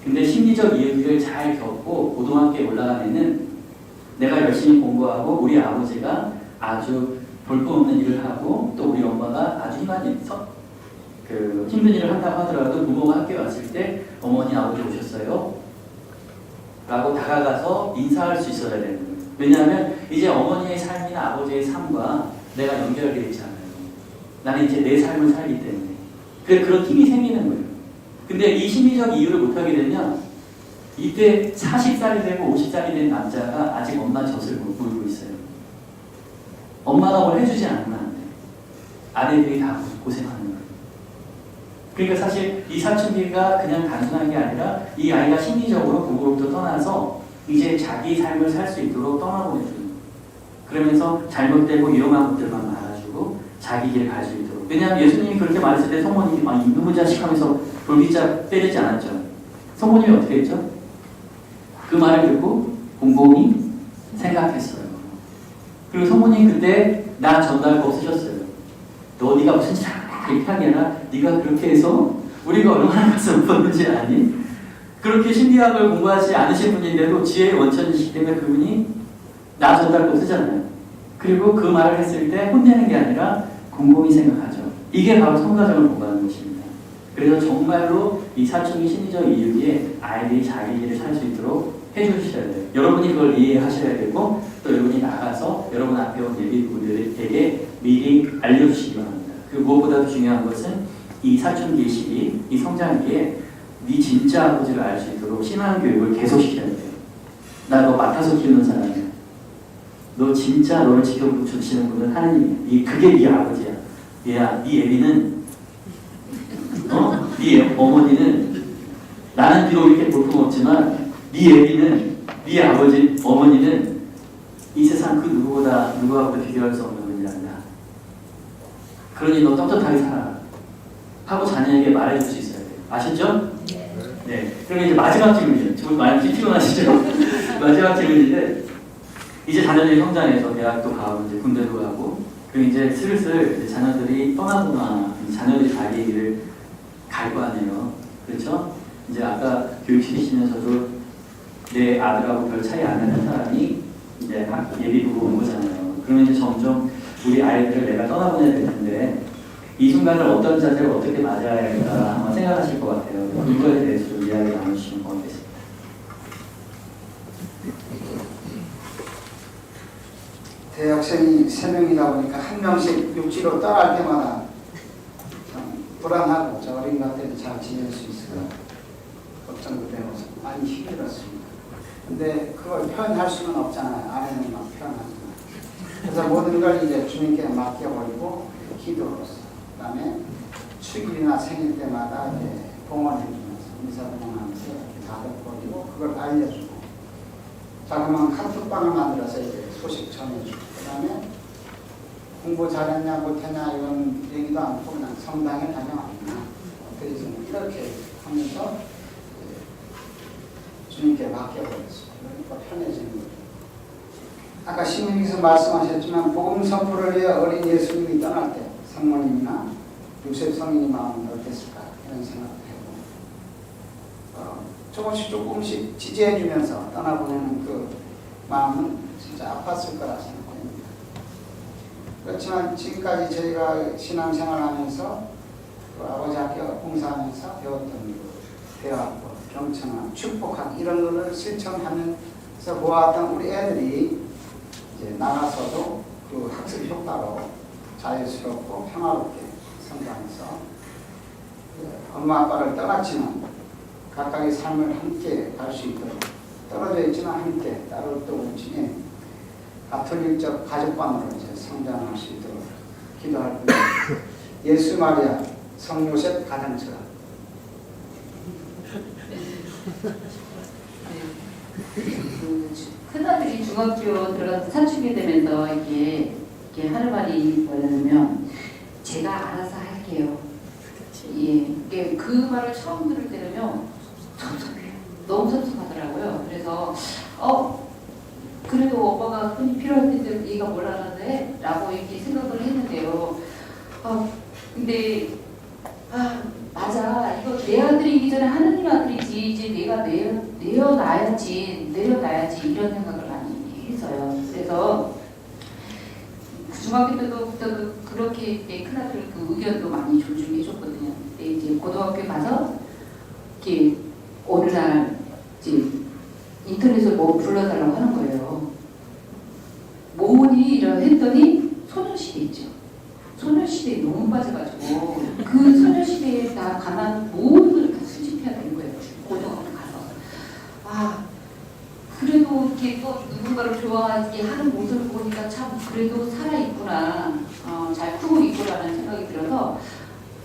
근데 심리적 이유를 잘 겪고 고등학교에 올라간 애는 내가 열심히 공부하고 우리 아버지가 아주 볼품없는 일을 하고 또 우리 엄마가 아주 힘든 일을 한다고 하더라도 부모가 학교에 왔을 때 어머니 아버지 오셨어요? 라고 다가가서 인사할 수 있어야 되는 거예요. 왜냐하면 이제 어머니의 삶이나 아버지의 삶과 내가 연결되어 있잖아요. 나는 이제 내 삶을 살기 때문에. 그런 힘이 생기는 거예요. 근데 이 심리적 이유를 못하게 되면 이때 40살이 되고 50살이 된 남자가 아직 엄마 젖을 못 물고 있어요. 엄마가 뭘 해주지 않으면 안 돼요. 아내들이 다 고생하는 거예요. 그러니까 사실 이 사춘기가 그냥 단순한 게 아니라 이 아이가 심리적으로 부모로부터 떠나서 이제 자기 삶을 살 수 있도록 떠나보내주는 거예요. 그러면서 잘못되고 위험한 것들만 말아주고 자기 길을 갈 수 있도록. 왜냐하면 예수님이 그렇게 말했을 때 성모님이 이놈의 자식 하면서 돌기자 때리지 않았죠. 성모님이 어떻게 했죠? 그 말을 듣고 곰곰이 생각했어요. 그리고 성모님 그때 나 전달 거 쓰셨어요. 네가 무슨 이렇게 하게나 네가 그렇게 해서 우리가 얼마나 가슴 아팠는지 아니? 그렇게 심리학을 공부하지 않으신 분인데도 지혜의 원천이시기 때문에 그분이 나 전달 거 쓰잖아요. 그리고 그 말을 했을 때 혼내는 게 아니라 곰곰이 생각하죠. 이게 바로 성가정을 공부하는 것입니다. 그래서 정말로 이 사춘기 심리적 이유기에 아이들이 자기 길을 살 수 있도록 해주셔야 돼요. 여러분이 그걸 이해하셔야 되고 또 여러분이 나가서 여러분 앞에 온 예비부들에게 미리 알려주시기 바랍니다. 그 무엇보다도 중요한 것은 이 사춘기 시기, 이 성장기에 네 진짜 아버지를 알 수 있도록 신앙교육을 계속시켜야 돼요. 나 너 맡아서 키우는 사람이야. 너 진짜 너를 지켜주시는 분은 하나님이야. 그게 네 아버지야. 얘야, 네 애비는 네 어머니는 나는 비록 이렇게 볼품없지만 네 애비는 네 아버지, 어머니는 이 세상 그 누구하고도 비교할 수 없는 분이란다. 그러니 너 떳떳하게 살아. 하고 자녀에게 말해줄 수 있어야 돼요. 아셨죠? 네. 그럼 이제 마지막 질문이에요. 지금 많이 피곤하시죠? 마지막 질문인데 이제 자녀들이 성장해서 대학도 가고 이제 군대도 가고 그리고 이제 슬슬 이제 자녀들이 떠나거나 자녀들이 자기 길을 갈 거 아니에요. 그렇죠? 이제 아까 교육시키시면서도 내 아들하고 별 차이 안 나는 사람이 이제 예비부로 온 거잖아요. 그러면 이제 점점 우리 아이들을 내가 떠나보내야 될 텐데 이 순간을 어떤 자세로 어떻게 맞아야 할까 한번 생각하실 것 같아요. 그거에 대해서 좀 이야기 나눠주시면 고맙겠습니다. 대학생이 3명이다 보니까 한 명씩 육지로 떠날 때마다 참 불안하고 저 어린 것들이 잘 지낼 수 있을까 걱정도 되고 많이 힘들었습니다. 근데 그걸 표현할 수는 없잖아요. 아내는 막 표현하잖아요. 그래서 모든 걸 이제 주님께 맡겨버리고 기도로서 그다음에 축일이나 생일 때마다 이제 봉헌해주면서 인사봉헌하면서 이렇게 다독거리고 그걸 알려주고 자그마한 카톡방을 만들어서 이제 소식 전해주고 그다음에 공부 잘했냐 못했냐 이런 얘기도 않고 그냥 성당에 다녀왔나 어떻게 좀 이렇게 하면서 주님께 맡겨버렸어요. 그러니까 편해지는 거죠. 아까 신부님께서 말씀하셨지만 복음 선포를 위해 어린 예수님이 떠날 때 성모님이나 요셉 성인의 마음은 어땠을까 이런 생각도 해보고 조금씩 지지해주면서 떠나보내는 그 마음은 진짜 아팠을 거라 생각합니다. 그렇지만 지금까지 저희가 신앙생활하면서 그 아버지 학교 봉사하면서 배웠던 그 대화법, 경청함, 축복함 이런 거를 실천하면서 모았던 우리 애들이 이제 나가서도 그 학습 효과로 자유스럽고 평화롭게 성장해서 엄마 아빠를 떠났지만 각각의 삶을 함께 갈 수 있도록 떨어져 있지만 함께 따로 또 움직인 가톨릭적 가족관으로 이제 성장할 수 있도록 기도할 뿐입니다. 예수 마리아 성요셉 가정처럼 큰아들이 중학교 들어가서 사춘기 되면서 이렇게 하는 말이 뭐냐면 제가 알아서 할게요. 예, 그 말을 처음 들을 때는요 섭섭해요. 너무 섭섭하더라고요. 그래서 그래도 오빠가 손이 필요할 텐데 얘가 뭘 알아서 라고 이렇게 생각을 했는데요. 근데 맞아. 이거 내 아들이기 전에 하느님 아들이지. 이제 내가 내어놔야지 이런 생각을 많이 해서 했어요. 그래서 중학교 때부터 그렇게 이제 큰아들 그 의견도 많이 존중해 줬거든요. 근데 이제 고등학교 가서 이렇게 어느 날 이제 인터넷으로 뭐 불러달라고 하는 거예요. 뭐니 이러 했더니 소녀시대 있죠. 소녀시대에 너무 빠져가지고 그 소녀시대에 다 가난 모든 걸 다 수집해야 되는 거예요. 고등학교 가서. 아 그래도 이렇게 또 누군가를 좋아하게 하는 모습을 보니까 참 그래도 살아있구나, 잘 크고 있구나라는 생각이 들어서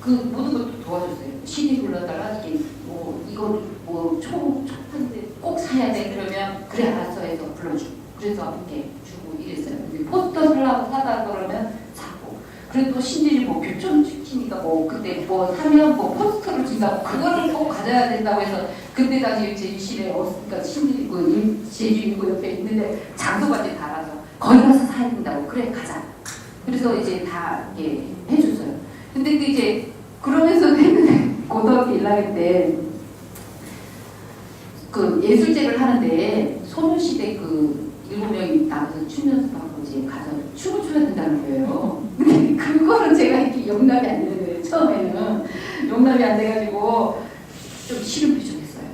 그 모든 걸 도와줬어요. CD 불러다가 이게 뭐 이거 뭐 초판인데 꼭 사야 돼 그러면 그래 알았어 해서 불러주고 그래서 이렇게 주고 이랬어요. 근데 포스터 살라고 사다 그러면 사고 그리고 또 신들이 뭐 교촌 시키니까 뭐 그때 뭐 사면 뭐 포스터를 준다고 그거를 꼭 가져야 된다고 해서 그때 당시 제주시에 그러니까 신들이 그 제주인구 옆에 있는데 장소까지 다 알아서 거기 가서 사야 된다고 그래 가자. 그래서 이제 다 이렇게 해줬어요. 근데 그 이제 그러면서 했는데 고등학교 1학년 때 그 예술제를 하는데 소녀시대 그 7명이 나가서 춤 연습하고 이제 가서 춤을 춰야 된다는 거예요. 근데 그거는 제가 이렇게 용납이 안 되는 거예요. 처음에는 용납이 안 돼가지고 좀 싫은 표정했어요.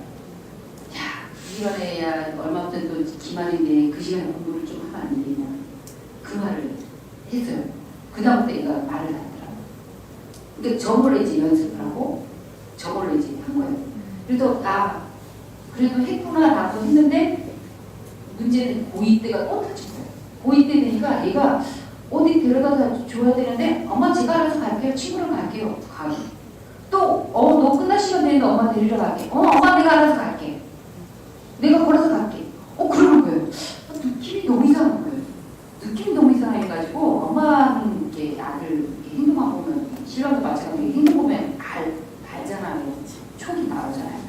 야 이런 애야 얼마 전에 또 기말인데 그 시간에 공부를 좀 하면 안 되냐 그 말을 했어요. 그 다음부터 얘가 말을 하더라고요. 그러니까 저걸로 이제 연습을 하고 저걸로 이제 한 거예요. 그래서 그래도 했구나라고 했는데 문제는 고2 때가 또 터진 거예요. 고2 때 되니까 얘가 어디 데려가서 줘야 되는데 엄마 제가 알아서 갈게요. 친구랑 갈게요. 가고 또 너 끝날 시간 되는데 엄마 데리러 갈게. 엄마 내가 알아서 갈게. 내가 걸어서 갈게. 그러는 거예요. 느낌이 너무 이상한 거예요. 느낌이 너무 이상해가지고 엄마는 이렇게 아들 이렇게 행동만 보면 신랑도 마찬가지로 행동 보면 알잖아요. 촉이 나오잖아요.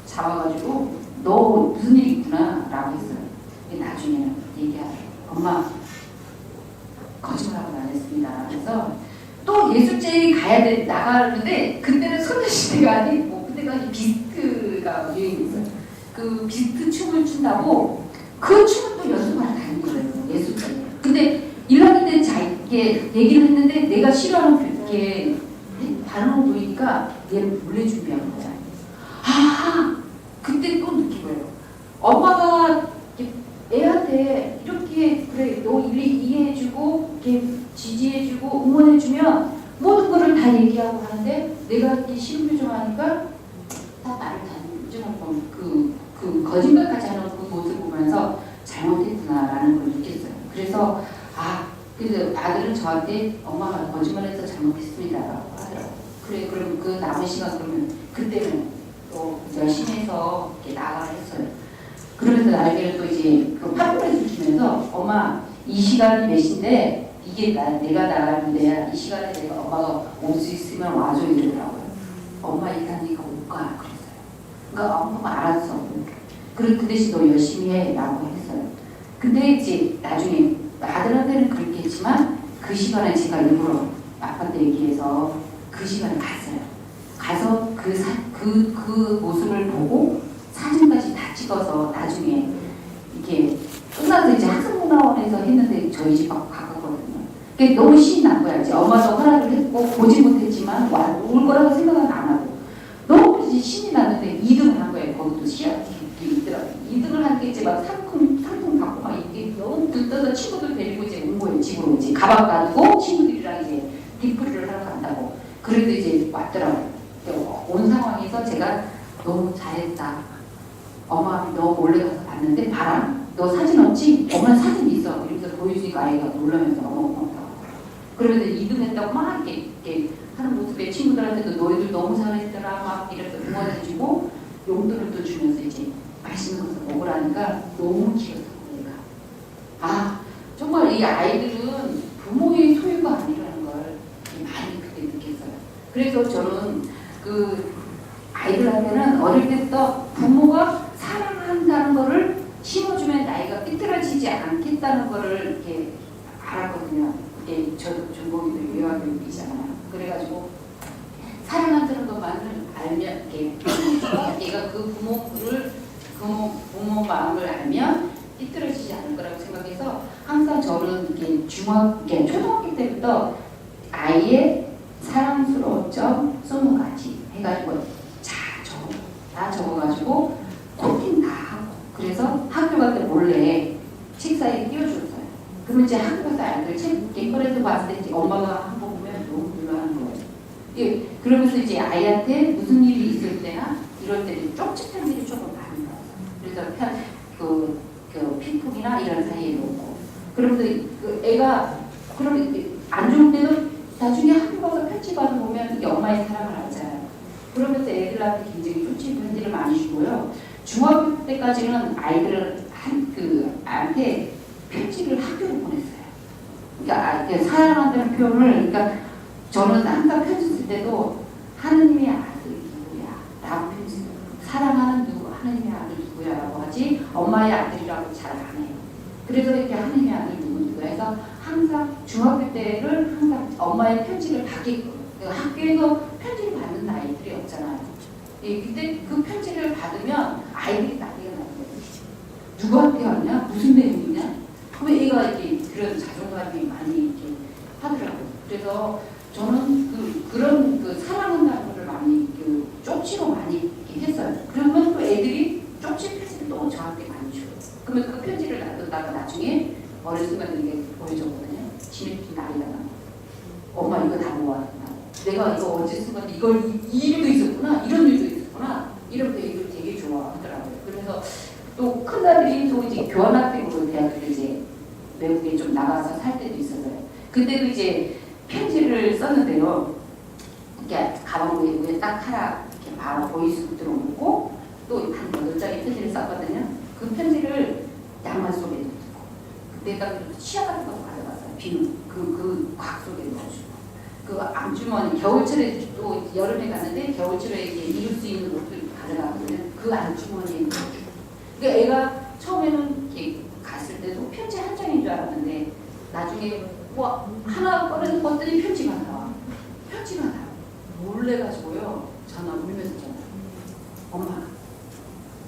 잡아가지고 너 무슨 일 있구나 라고 했어요. 나중에는 얘기하더라고요. 엄마 거짓말하고 안 했습니다. 그래서 또 예술제에 나가는데 그때는 소녀시대가 아니고 그때가 비스트가 유행했어요. 그 비스트 춤을 춘다고 그 춤을 또 연습하러 다닌 거예요. 예술제. 근데 1학년 때 이게 얘기를 했는데 내가 싫어하는 게 반응을 보이니까 얘를 몰래 준비한 거야. 그때 또 느낀 거예요. 엄마가 애한테 이렇게 그래 너 이해해주고 이렇게 지지해주고 응원해주면 모든 거를 다 얘기하고 하는데 내가 이렇게 싫은 표정하니까 다 나를 단정을 보면 그 거짓말까지 하는 그 모습을 보면서 잘못했구나라는 걸 느꼈어요. 그래서 그래서 아들은 저한테 엄마가 거짓말해서 잘못했습니다라고 하더라고요. 그래 그럼 그 남은 시간 그러면 그때는 또 열심히 해서 이렇게 나가라 했어요. 그러면서 나에게는 또 이제 그 팝콘을 주면서 엄마 이 시간이 몇 시인데 이게 내가 나갈 무대야. 이 시간에 내가 엄마가 올 수 있으면 와줘 이러더라고요. 엄마 일하니까 못 가 그랬어요. 그러니까 엄마가 알았어. 그 대신 너 열심히 해 라고 했어요. 근데 이제 나중에 아들한테는 그렇게 했지만 그 시간에 제가 일부러 아빠한테 얘기해서 그 시간에 갔어요. 가서 그 모습을 보고 사진까지 다 찍어서 나중에 이렇게 끝나서 이제 학생문화원에서 했는데 저희 집 가깝거든요. 그게 너무 신이 난 거야. 이제 엄마도 허락을 했고 보지 못했지만 올 거라고 생각은 안 하고 너무 이제 신이 났는데 2등을 한 거예요. 거기도 시합이 있더라고요. 2등을 한 게 이제 막 상품 받고 막 이게 너무 들떠서 친구들 데리고 이제 온 거예요. 집으로 이제 가방 가지고 친구들이랑 이제 디프리를 하러 간다고. 그래도 이제 왔더라고요. 온 상황에서 제가 너무 잘했다. 엄마 너 몰래 가서 봤는데 봐라. 너 사진 없지? 엄마 사진 있어. 이러면서 보여주니까 아이가 놀라면서 너무 고맙다고. 그러면서 2등 했다고 막 이렇게 하는 모습에 친구들한테도 너희들 너무 잘했더라 막 이렇게 응원해주고 용돈을 또 주면서 이제 맛있는 것을 먹으라니까 너무 귀여웠어요. 정말 이 아이들은 부모의 소유가 아니라는 걸 많이 그때 느꼈어요. 그래서 저는 그 아이들한테는 어릴 때부터 부모가 사랑한다는 거를 심어주면 나이가 삐뚤어지지 않겠다는 거를 이렇게 알았거든요. 이게 저도 전공이 외화교육이잖아요. 그래가지고 사랑한다는 것만을 알면 얘가 그 부모 마음을 알면 삐뚤어지지 생각해서 항상 저는 이렇게 초등학교 때부터 아이의 사랑스러운 점 20가지 해가지고 다 적어가지고 코팅 다 하고 그래서 학교 갈 때 몰래 책상에 띄워줬어요. 그러면 이제 학교 가서 아이들 책 객관에서 봤을 때 이제 엄마가 한 번 보면 너무 놀라는 거예요. 예, 그러면서 이제 아이한테 무슨 일이 있을 때나 이럴 때는 쪽집한 일이 조금 많이 나와요. 그래서 그 핑퐁이나 이런 사이에 놓고 그러면서 그 애가 그러면 안 좋은 데도 나중에 학교 가서 편지 받아보면 이게 엄마의 사랑을 알잖아요. 그러면서 애들한테 굉장히 쪽집 편지를 많이 주고요. 중학교 때까지는 아이들을 한테 편지를 학교로 보냈어요. 그러니까 사랑한다는 표현을 그러니까 저는 항상 편지 쓸 때도 하느님의 아들 누구야 라고 편지 써요. 사랑하는 누구 하느님의 아들 누구야라고 하지 엄마의 아들이라고 잘 안 해요. 그래서 이렇게 하느님의 아들 누구야 해서 항상 중학교 때를 항상 엄마의 편지를 받게끔 학교에서 편지를 받는 아이들이 없잖아요. 예, 그때 그 편지를 받으면 아이들이 난리가 나는 거예요. 누구한테 왔냐? 무슨 내용이냐? 그러면 얘가 이렇게 그런 자존감이 많이 이렇게 하더라고요. 그래서 저는 그런 사랑한다는 거를 많이 쪽지로 많이 이렇게 했어요. 그러면 또 애들이 쪽지 편지를 또 저한테 많이 줘요. 그러면 그 편지를 놔뒀다가 나중에 어느 순간 이게 보여줬거든요. 지네끼리 난리가 나고 엄마 이거 다 모아놨다고 내가 이거 언제 쓴 건데 이걸 이 일도 있었구나 이런 일도 있었구나 이러면서 이걸 되게 좋아하더라고요. 그래서 또 큰아들이 또 이제 교환학생으로 대학을 이제 외국에 좀 나가서 살 때도 있었어요. 그때도 이제 편지를 썼는데요. 이렇게 가방 위에 딱 하나 이렇게 바로 보이스북으로 놓고 또 한 8장의 편지를 썼거든요. 그 편지를 양말 속에 넣고 그때가 치약 같은 거 가져갔어요. 비누 그 곽 속에 넣어주고 그 안주머니 겨울철에 또 여름에 갔는데 겨울철에 이제 입을 수 있는 옷을 가져가거든요. 그 안주머니에 넣어주고 그러니까 애가 처음에는 이렇게 갔을 때도 편지 한 장인 줄 알았는데 나중에 뭐 하나 꺼내서 봤더니 편지가 나와. 몰래 가지고요. 전화 울면서 전화. 엄마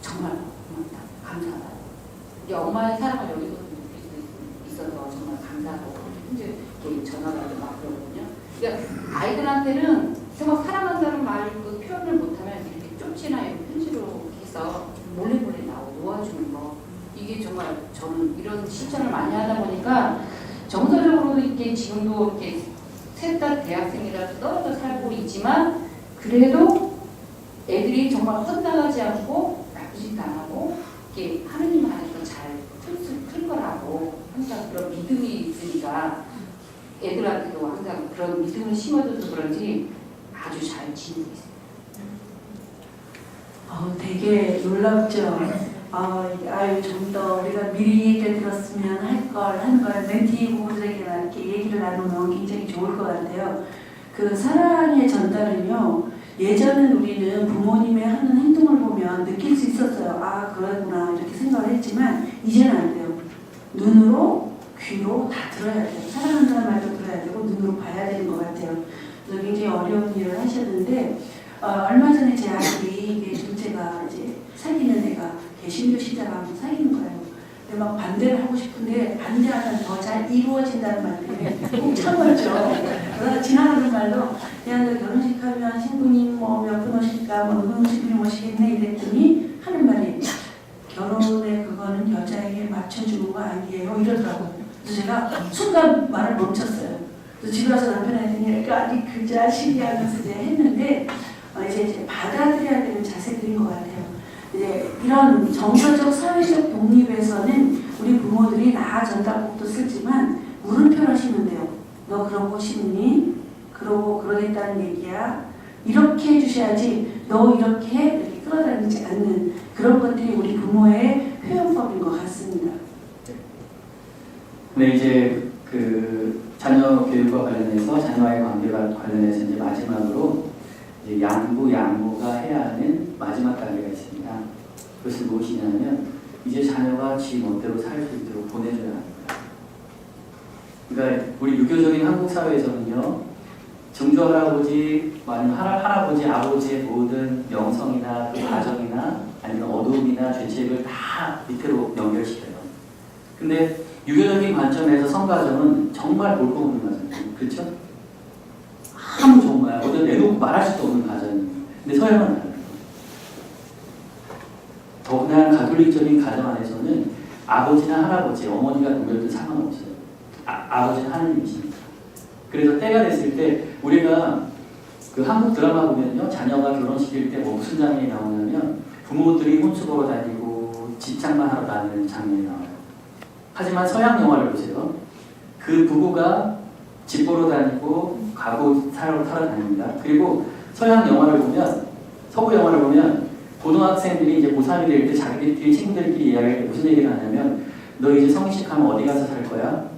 정말 고맙다. 감사하다. 우리 엄마의 사랑을 여기서 느낄 수 있어서 정말 감사하고 이제 전화가 막 그러거든요. 그러니까 아이들한테는 정말 사랑한다는 말 그 표현을 못하면 이렇게 쪽지나 이런 편지로 해서 몰래 놓아주는 거 이게 정말 저는 이런 실천을 많이 하다 보니까 정서적으로도 이렇게 지금도 이렇게 셋 다 대학생이라서 떨어져 살고 있지만 그래도 애들이 정말 헛나가지 않고 나쁜 짓도 안 하고 이렇게 하느님 안에서 잘 클 거라고 항상 그런 믿음이 있으니까 애들한테도 항상 그런 믿음을 심어줘서 그런지 아주 잘 지내고 있어요. 되게 놀랍죠. 좀 더 우리가 미리 얘기를 들었으면 하는 걸 멘티 부부들에게 이렇게 얘기를 나누면 굉장히 좋을 것 같아요. 그 사랑의 전달은요. 예전엔 우리는 부모님의 하는 행동을 보면 느낄 수 있었어요. 아 그러구나 이렇게 생각을 했지만 이제는 안 돼요. 눈으로 귀로 다 들어야 돼요. 사랑한다는 말도 들어야 되고 눈으로 봐야 되는 것 같아요. 그래서 굉장히 어려운 일을 하셨는데 얼마 전에 제 아들이 둘째가 이제 사귀는 애가 개신교 신자랑 사귀는 거예요. 근데 막 반대를 하고 싶은데 반대하면 더 잘 이루어진다는 말 때문에 꼭 참았죠. 그러다 지나가는 말로 야 너 결혼식 하면 신부님 뭐 몇 분 오실까 뭐 누구 신부님 오시겠네 이랬더니 하는 말이 결혼에 그거는 여자에게 맞춰주는 거 아니에요 이러더라고요. 그래서 제가 순간 말을 멈췄어요. 그래서 집에 와서 남편한테 아니 그 자식이 하면서 이제 했는데 이제 받아들여야 되는 자세들인 것 같아요. 이제 이런 정서적, 사회적 독립에서는 우리 부모들이 나 전달법도 쓰지만 물음표를 하시면 돼요. 너 그러고 싶니? 그러겠다는 얘기야. 이렇게 해주셔야지 너 이렇게 해? 이렇게 끌어다니지 않는 그런 것들이 우리 부모의 표현법인 것 같습니다. 네, 이제 자녀 교육과 관련해서 자녀와의 관계와 관련해서 이제 마지막으로 이제 양부가 해야 하는 마지막 단계가 있습니다. 그것은 무엇이냐면 이제 자녀가 지 멋대로 살 수 있도록 보내줘야 합니다. 그러니까 우리 유교적인 한국 사회에서는요, 증조 할아버지, 아니면 할아버지, 아버지의 모든 명성이나 또 가정이나 아니면 어두움이나 죄책을 다 밑으로 연결시켜요. 근데 유교적인 관점에서 성가정은 정말 볼 거 없는 가정이에요. 그렇죠? 아무 정말 어디 내놓고 말할 수도 없는 가정이에요. 근데 서양은 아니에요. 더구나 가톨릭적인 가정 안에서는 아버지나 할아버지, 어머니가 누구든 상관없어요. 아버지는 하느님이십니다. 그래서 때가 됐을 때 우리가 그 한국 드라마 보면요, 자녀가 결혼시킬 때 뭐 무슨 장면이 나오냐면 부모들이 혼수 보러 다니고 집착만 하러 다니는 장면이 나와요. 하지만 서양 영화를 보세요. 그 부부가 집 보러 다니고 가구 사러 다닙니다. 그리고 서양 영화를 보면, 서구 영화를 보면 고등학생들이 이제 고3이 될 때 자기들끼리 친구들끼리 이야기할 때 무슨 얘기를 하냐면 너 이제 성인식하면 어디 가서 살 거야?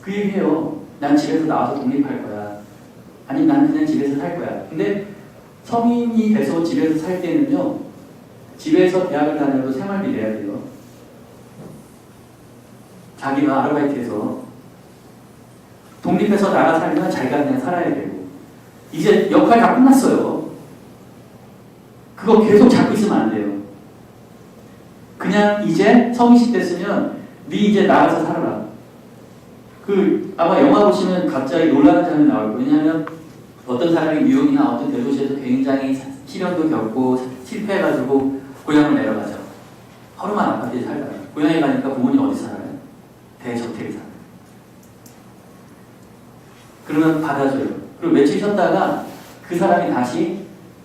그 얘기해요. 난 집에서 나와서 독립할 거야. 아니 난 그냥 집에서 살 거야. 근데 성인이 돼서 집에서 살 때는요, 집에서 대학을 다녀도 생활비 내야 돼요. 자기가 아르바이트해서 독립해서 나가 살면 자기가 그냥 살아야 되고, 이제 역할 다 끝났어요. 그거 계속 잡고 있으면 안 돼요. 그냥 이제 성인식 됐으면 네 이제 나가서 살아라. 그 아마 영화 보시면 갑자기 놀라는 장면이 나올 거예요. 왜냐하면 어떤 사람이 뉴욕이나 어떤 대도시에서 굉장히 시련도 겪고 실패해가지고 고향을 내려가죠. 허름한 아파트에 살다가 고향에 가니까 부모님 어디 살아요? 대저택에 살아요. 그러면 받아줘요. 그리고 며칠 쉬었다가 그 사람이 다시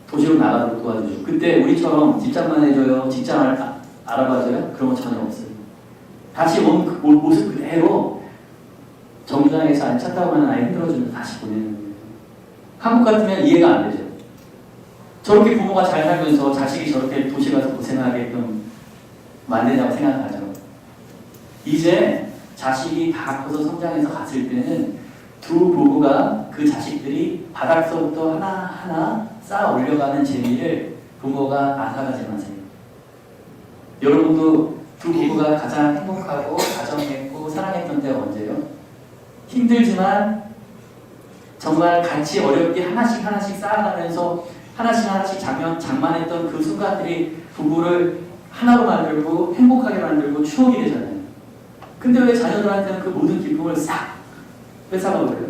도시로 나가도록 도와주죠. 그때 우리처럼 직장만 해줘요, 직장을 알아봐줘요? 그런 건 전혀 없어요. 다시 온 그 모습 그대로 정류장에서 안 차 타고 가는 아이 흔들어주면서 다시 보내는 거예요. 한국 같으면 이해가 안 되죠. 저렇게 부모가 잘 살면서 자식이 저렇게 도시 가서 고생하게끔 만드냐고 생각하죠. 이제 자식이 다 커서 성장해서 갔을 때는 두 부부가 그 자식들이 바닥서부터 하나하나 쌓아 올려가는 재미를 부모가 앗아가지 마세요. 여러분도 두 부부가 가장 행복하고 가정했고 사랑했던 때가 언제요? 힘들지만 정말 같이 어렵게 하나씩 쌓아가면서 하나씩 장만했던 그 순간들이 부부를 하나로 만들고 행복하게 만들고 추억이 되잖아요. 근데 왜 자녀들한테는 그 모든 기쁨을 싹 뺏어가버려요?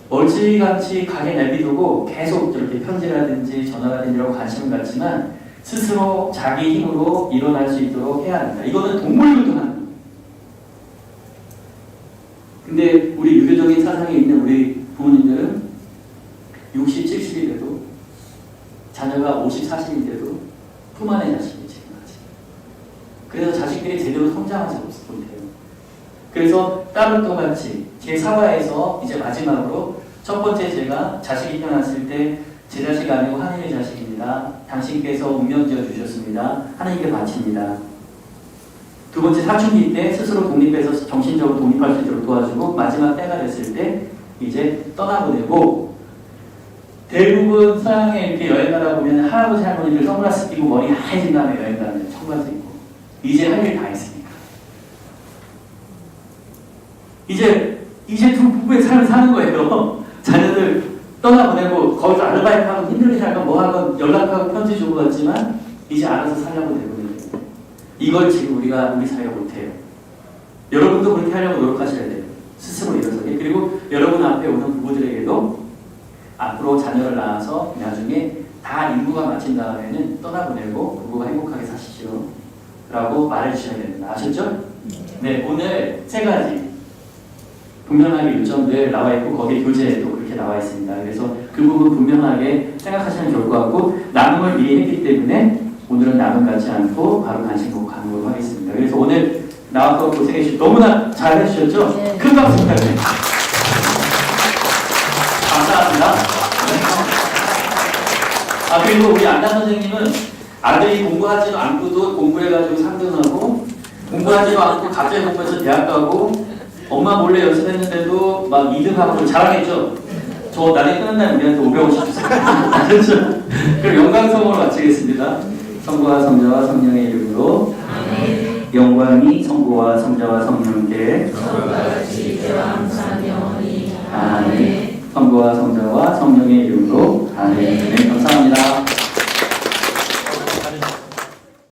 멀찌감치 가게 내비두고 계속 이렇게 편지라든지 전화라든지 이런 관심을 갖지만 스스로 자기 힘으로 일어날 수 있도록 해야 합니다. 이거는 동물들도 하는 거예요. 근데 우리 유교적인 사상에 있는 우리 부모님들은 60, 70이 돼도 자녀가 50, 40이 돼도 품 안의 자식이 지금까지. 그래서 자식들이 제대로 성장하지 못해요. 그래서 딸도 같이 제4화에서 이제 마지막으로 첫 번째 제가 자식이 태어났을 때 제 자식 아니고 하나님의 자식입니다. 당신께서 운명 지어 주셨습니다. 하나님께 바칩니다. 두 번째 사춘기 때 스스로 독립해서 정신적으로 독립할 수 있도록 도와주고, 마지막 때가 됐을 때 이제 떠나보내고, 대부분 서양에 이렇게 여행 가다 보면 할아버지 할머니들 선글라스 끼고 머리 하얘진 다음에 여행 가는 청바지 입고 이제 할 일 다 했으니까 이제 두 부부의 삶을 사는 거예요. 자녀들 떠나보내고 거기서 아르바이트하고 힘들게 살고 뭐하건 연락하고 편지 주고 갔지만 이제 알아서 살려고 되거든요. 이걸 지금 우리가 우리 사회가 못해요. 여러분도 그렇게 하려고 노력하셔야 돼요. 스스로 일어서게. 그리고 여러분 앞에 오는 부부들에게도 앞으로 자녀를 낳아서 나중에 다 임무가 마친 다음에는 떠나보내고 부부가 행복하게 사시죠 라고 말해주셔야 됩니다. 아셨죠? 네, 오늘 세 가지 분명하게 요점들 나와 있고 거기에 교재에도 그렇게 나와 있습니다. 그래서 그 부분 분명하게 생각하시면 좋을 것 같고, 나눔을 미리 했기 때문에 오늘은 나눔 갖지 않고 바로 간식 먹고 가는 걸로 하겠습니다. 그래서 오늘 나와서 고생해 주셔서 너무나 잘 해주셨죠? 네. 큰 박수 부탁드립니다. 감사합니다. 그리고 우리 안나 선생님은 아들이 공부하지도 않고도 공부해가지고 3등하고, 공부하지도 않고 갑자기 공부해서 대학 가고, 엄마 몰래 연습했는데도 막 2등하고 자랑했죠? 저 나중에 끝난 날 우리한테 550 주세요. 그렇죠? 그럼 영광성으로 마치겠습니다. 성부와 성자와 성령의 이름으로 영광이 성부와 성자와 성령께 아멘. 성부와 성자와 성령의 이름으로 아멘.